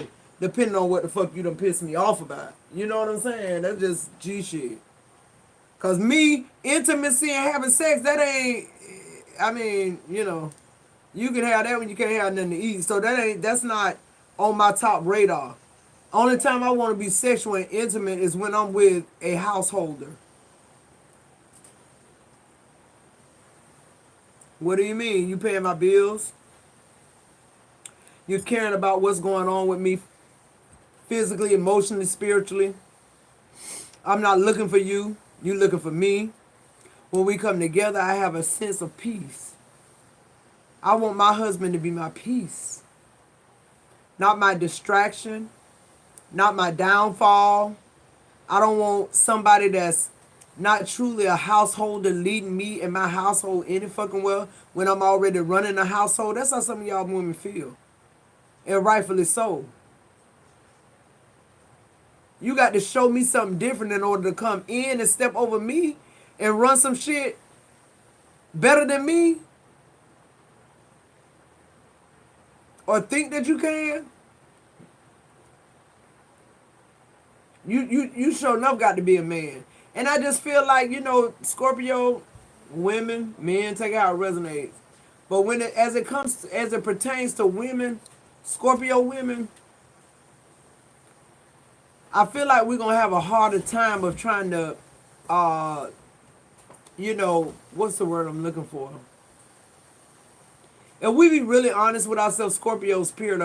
depending on what the fuck you done pissed me off about. You know what I'm saying? That's just G shit. Cause me, intimacy and having sex, that ain't, I mean, you can have that when you can't have nothing to eat. So that's not on my top radar. Only time I want to be sexual and intimate is when I'm with a householder. What do you mean? You paying my bills? You caring about what's going on with me physically, emotionally, spiritually? I'm not looking for you. You looking for me. When we come together, I have a sense of peace. I want my husband to be my peace. Not my distraction. Not my downfall. I don't want somebody that's not truly a householder leading me and my household any fucking well when I'm already running a household. That's how some of y'all women feel. And rightfully so. You got to show me something different in order to come in and step over me and run some shit better than me. Or think that you can. You sure enough got to be a man. And I just feel like, Scorpio women, men, take it how it resonates. But as it pertains to women, Scorpio women, I feel like we're gonna have a harder time of trying to, uh, what's the word I'm looking for? If we be really honest with ourselves, Scorpios, period,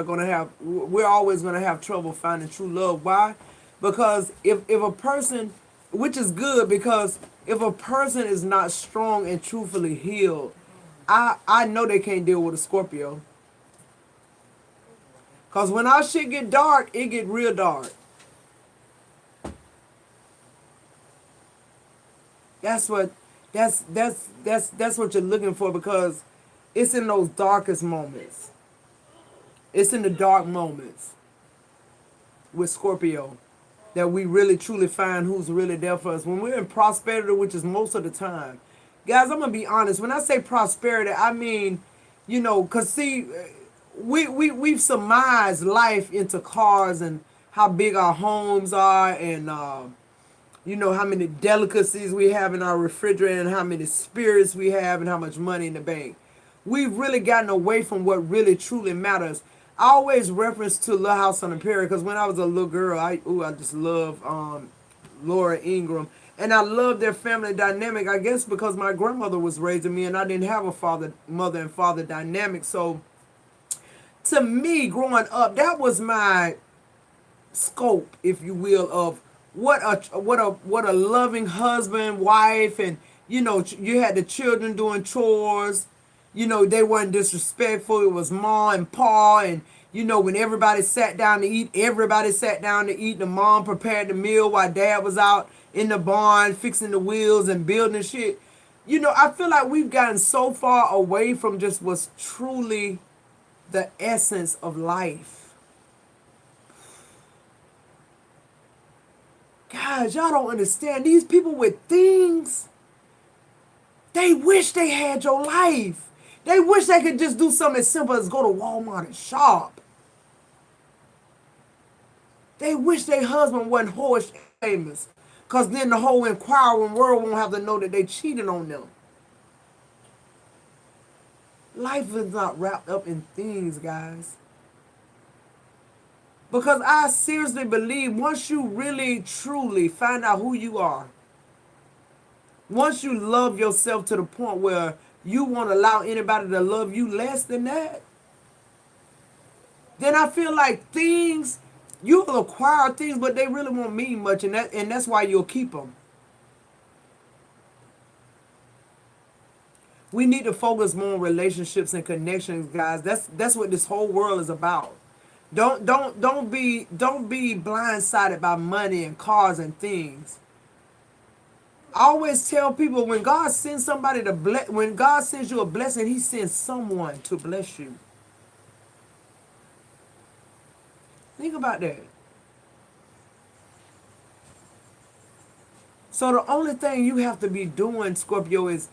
we're always gonna have trouble finding true love. Why? Because if a person, which is good, because if a person is not strong and truthfully healed, I know they can't deal with a Scorpio. Cause when our shit get dark, it get real dark. That's what that's what you're looking for, because it's in those darkest moments. It's in the dark moments with Scorpio that we really truly find who's really there for us. When we're in prosperity, which is most of the time. Guys, I'm gonna be honest. When I say prosperity, I mean, cause see, we've surmised life into cars and how big our homes are, and how many delicacies we have in our refrigerator, and how many spirits we have, and how much money in the bank. We've really gotten away from what really truly matters. I always reference to Little House on the Prairie, because when I was a little girl, I just love Laura Ingram, and I love their family dynamic. I guess because my grandmother was raising me, and I didn't have a mother and father dynamic. So to me, growing up, that was my scope, if you will, of what a loving husband, wife, and you had the children doing chores. They weren't disrespectful. It was ma and pa, and when everybody sat down to eat, everybody sat down to eat. The mom prepared the meal while dad was out in the barn fixing the wheels and building shit. I feel like we've gotten so far away from just what's truly the essence of life. Guys, y'all don't understand. These people with things, they wish they had your life. They wish they could just do something as simple as go to Walmart and shop. They wish their husband wasn't whorish famous, because then the whole inquiring world won't have to know that they cheated on them. Life is not wrapped up in things, guys. Because I seriously believe once you really, truly find out who you are, once you love yourself to the point where you won't allow anybody to love you less than that, then I feel like things, you'll acquire things, but they really won't mean much, and that's why you'll keep them. We need to focus more on relationships and connections, guys. That's what this whole world is about. Don't be blindsided by money and cars and things. I always tell people, when God sends somebody to bless, when God sends you a blessing, He sends someone to bless you. Think about that. So the only thing you have to be doing, Scorpio, is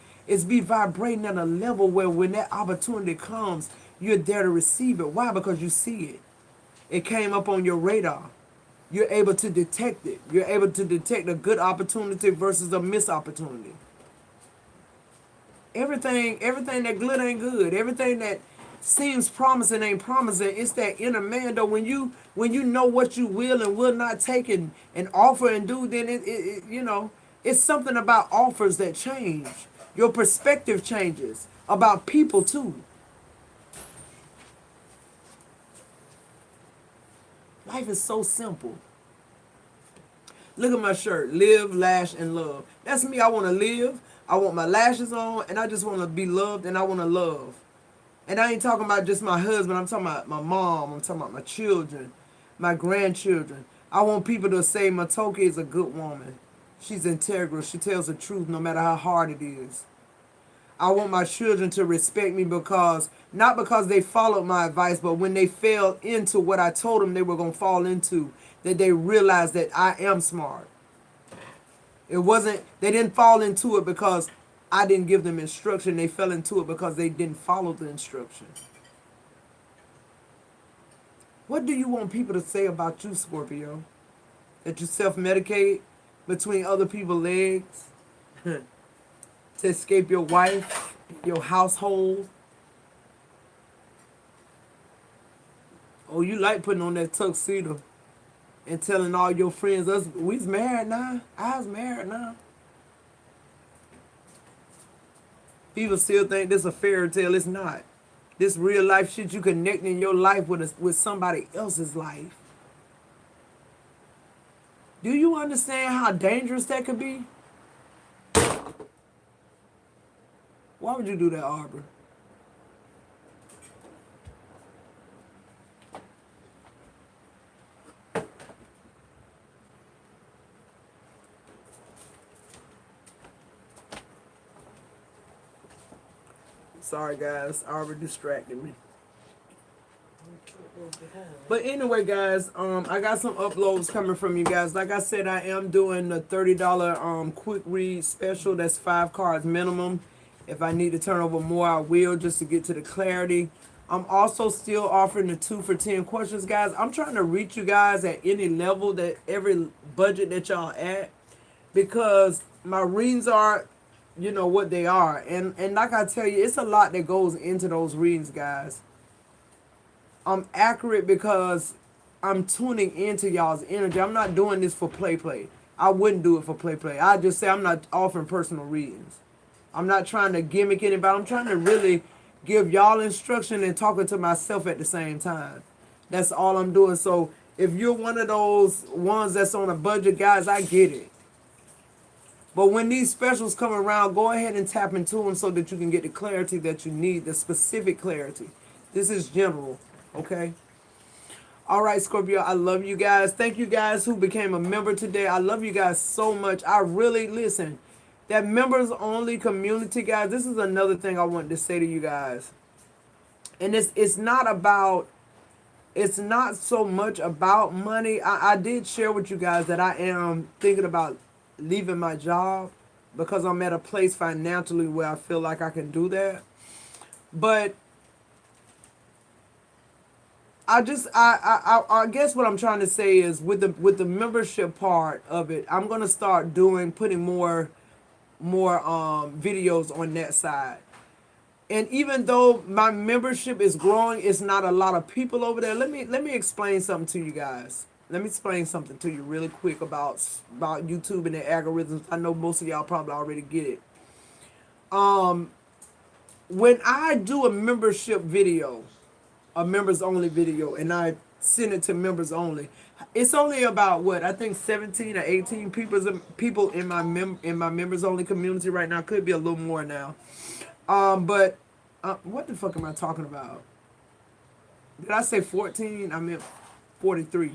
be vibrating at a level where when that opportunity comes, you're there to receive it. Why? Because you see it. It came up on your radar. You're able to detect it. You're able to detect a good opportunity versus a missed opportunity. Everything that glitter ain't good. Everything that seems promising ain't promising. It's that inner man though. When you know what you will and will not take and offer and do, then it's something about offers that change. Your perspective changes about people too. Life is so simple. Look at my shirt. Live, lash, and love. That's me. I want to live. I want my lashes on, and I just want to be loved, and I want to love. And I ain't talking about just my husband. I'm talking about my mom. I'm talking about my children, my grandchildren. I want people to say Matoki is a good woman. She's integral. She tells the truth no matter how hard it is. I want my children to respect me not because they followed my advice, but when they fell into what I told them they were going to fall into, that they realized that I am smart. They didn't fall into it because I didn't give them instruction. They fell into it because they didn't follow the instruction. What do you want people to say about you, Scorpio? That you self-medicate between other people's legs? To escape your wife, your household. Oh, you like putting on that tuxedo. and telling all your friends, us we's married now. I was married now. People still think this a fairy tale. It's not. This real life shit you connecting your life with somebody else's life. Do you understand how dangerous that could be? Why would you do that, Arbor? Sorry guys, Arbor distracted me. But anyway, guys, I got some uploads coming from you guys. Like I said, I am doing the $30 quick read special. That's 5 cards minimum. If I need to turn over more, I will, just to get to the clarity. I'm also still offering the 2 for 10 questions, guys. I'm trying to reach you guys at any level, that every budget that y'all at, because my readings are, you know, what they are. And like I tell you, it's a lot that goes into those readings, guys. I'm accurate because I'm tuning into y'all's energy. I'm not doing this for play. I wouldn't do it for play. I just say I'm not offering personal readings. I'm not trying to gimmick anybody. I'm trying to really give y'all instruction and talking to myself at the same time. That's all I'm doing. So if you're one of those ones that's on a budget, guys, I get it. But when these specials come around, go ahead and tap into them so that you can get the clarity that you need, the specific clarity. This is general, okay? All right, Scorpio, I love you guys. Thank you guys who became a member today. I love you guys so much. I really, listen, that members only community, guys, this is another thing I wanted to say to you guys. And it's not about, it's not so much about money. I did share with you guys that I am thinking about leaving my job because I'm at a place financially where I feel like I can do that. But I guess what I'm trying to say is with the membership part of it, I'm gonna start putting more videos on that side. And even though my membership is growing, it's not a lot of people over there. Let me explain something to you guys. Let me explain something to you really quick about YouTube and the algorithms. I know most of y'all probably already get it. When I do a membership video, a members only video, and I send it to members only, it's only about what I think 17 or 18 people in my members only community right now. Could be a little more now. But what the fuck am I talking about? Did I say 14? I meant 43.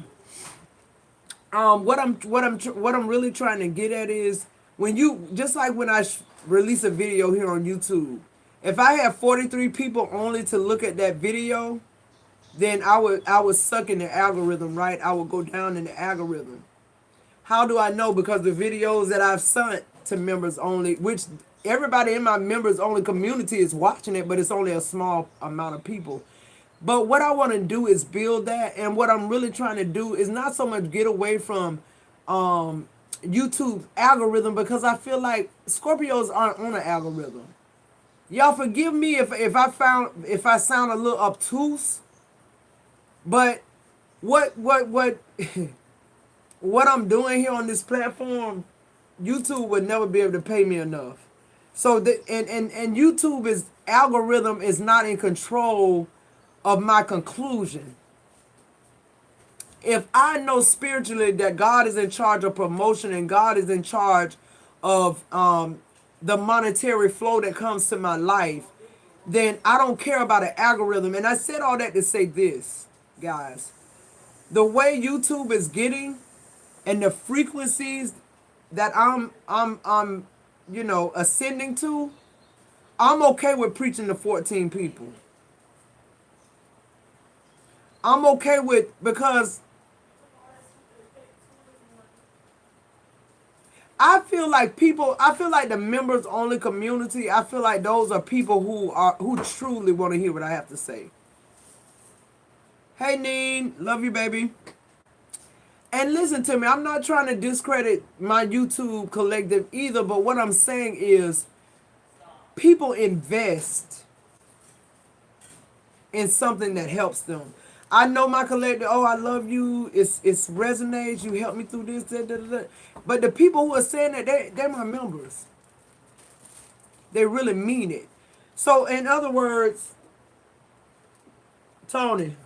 What I'm really trying to get at is when you, just like when I release a video here on YouTube, if I have 43 people only to look at that video, then I would suck in the algorithm, right? I would go down in the algorithm. How do I know? Because the videos that I've sent to members only, which everybody in my members only community is watching it, but it's only a small amount of people. But what I want to do is build that, and what I'm really trying to do is not so much get away from YouTube algorithm, because I feel like Scorpios aren't on an algorithm. Y'all forgive me if I sound a little obtuse, but what what I'm doing here on this platform, YouTube would never be able to pay me enough. So and YouTube is algorithm is not in control of my conclusion. If I know spiritually that God is in charge of promotion and God is in charge of the monetary flow that comes to my life, then I don't care about an algorithm. And I said all that to say this, guys. The way YouTube is getting and the frequencies that I'm ascending to, I'm okay with preaching to 14 people. I'm okay with, because I feel like the members only community, I feel like those are people who truly want to hear what I have to say. Hey Neen, love you baby. And listen to me, I'm not trying to discredit my YouTube collective either, but what I'm saying is people invest in something that helps them. I know my collective, oh, I love you. It's resonates. You helped me through this, that, that, that. But the people who are saying that, they're my members. They really mean it. So in other words, Tony.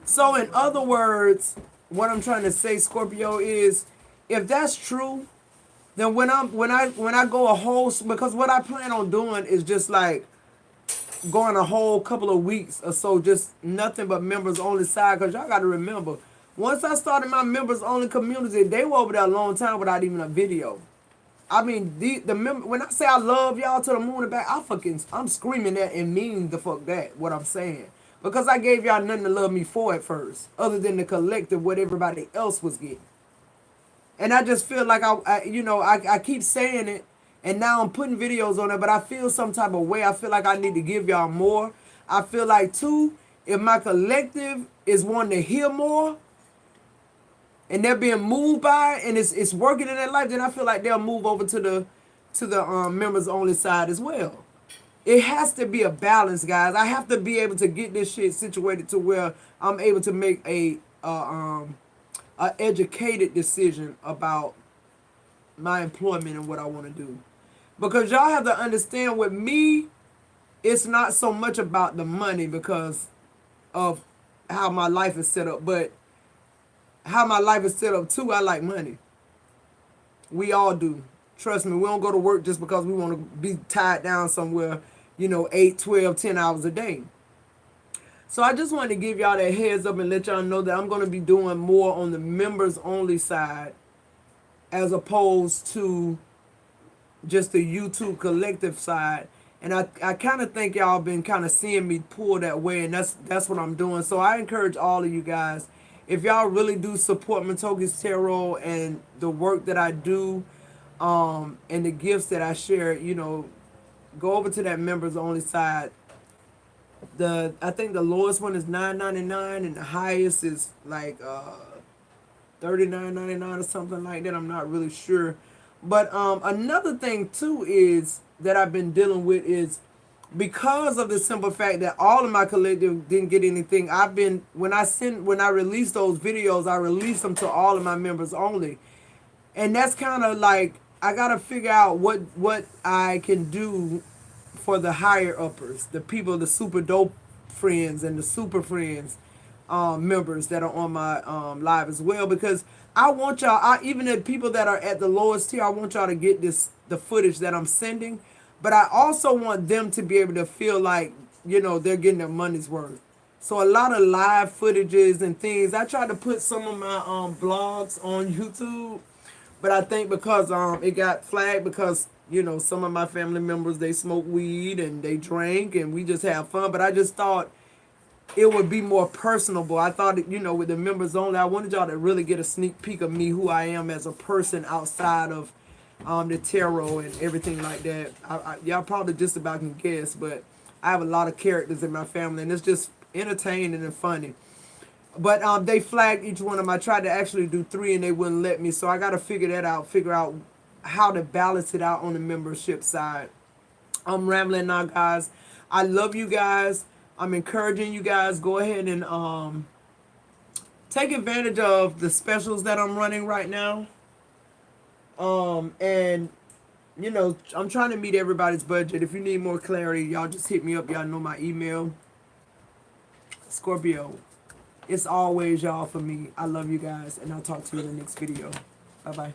So in other words, what I'm trying to say, Scorpio, is if that's true, then when I go a whole, because what I plan on doing is just like going a whole couple of weeks or so, just nothing but members only side. Cause y'all got to remember, once I started my members only community, they were over there a long time without even a video. I mean, the when I say I love y'all to the moon and back, I'm screaming that and mean the fuck that, what I'm saying. Because I gave y'all nothing to love me for at first, other than the collective, what everybody else was getting. And I just feel like I keep saying it, and now I'm putting videos on it, but I feel some type of way. I feel like I need to give y'all more. I feel like, too, if my collective is wanting to hear more, and they're being moved by it, and it's working in their life, then I feel like they'll move over to the members only side as well. It has to be a balance, guys. I have to be able to get this shit situated to where I'm able to make a educated decision about my employment and what I want to do. Because y'all have to understand, with me, it's not so much about the money because of how my life is set up, but how my life is set up too, I like money. We all do. Trust me, we don't go to work just because we want to be tied down somewhere, 8, 12, 10 hours a day. So I just wanted to give y'all that heads up and let y'all know that I'm going to be doing more on the members only side as opposed to just the YouTube collective side. And I kind of think y'all been kind of seeing me pull that way, and that's what I'm doing. So I encourage all of you guys, if y'all really do support Matoki's Tarot and the work that I do, and the gifts that I share, go over to that members only side. I think the lowest one is $9.99 and the highest is like $39.99 or something like that. I'm not really sure. But another thing too is that I've been dealing with is, because of the simple fact that all of my collective didn't get anything, when I release those videos, I release them to all of my members only. And that's kind of like, I got to figure out what I can do for the higher uppers, the people, the super dope friends and the super friends members that are on my live as well, because I want y'all, even the people that are at the lowest tier, I want y'all to get the footage that I'm sending, but I also want them to be able to feel like, they're getting their money's worth. So a lot of live footages and things, I tried to put some of my blogs on YouTube, but I think because it got flagged because, some of my family members, they smoke weed and they drink and we just have fun. But I just thought it would be more personable. I thought, with the members only, I wanted y'all to really get a sneak peek of me, who I am as a person outside of the tarot and everything like that. Y'all probably just about can guess, but I have a lot of characters in my family, and it's just entertaining and funny. But they flagged each one of them. I tried to actually do 3 and they wouldn't let me. So I got to figure out how to balance it out on the membership side. I'm rambling now, guys. I love you guys. I'm encouraging you guys. Go ahead and take advantage of the specials that I'm running right now. And, I'm trying to meet everybody's budget. If you need more clarity, y'all just hit me up. Y'all know my email. Scorpio. It's always y'all for me. I love you guys, and I'll talk to you in the next video. Bye-bye.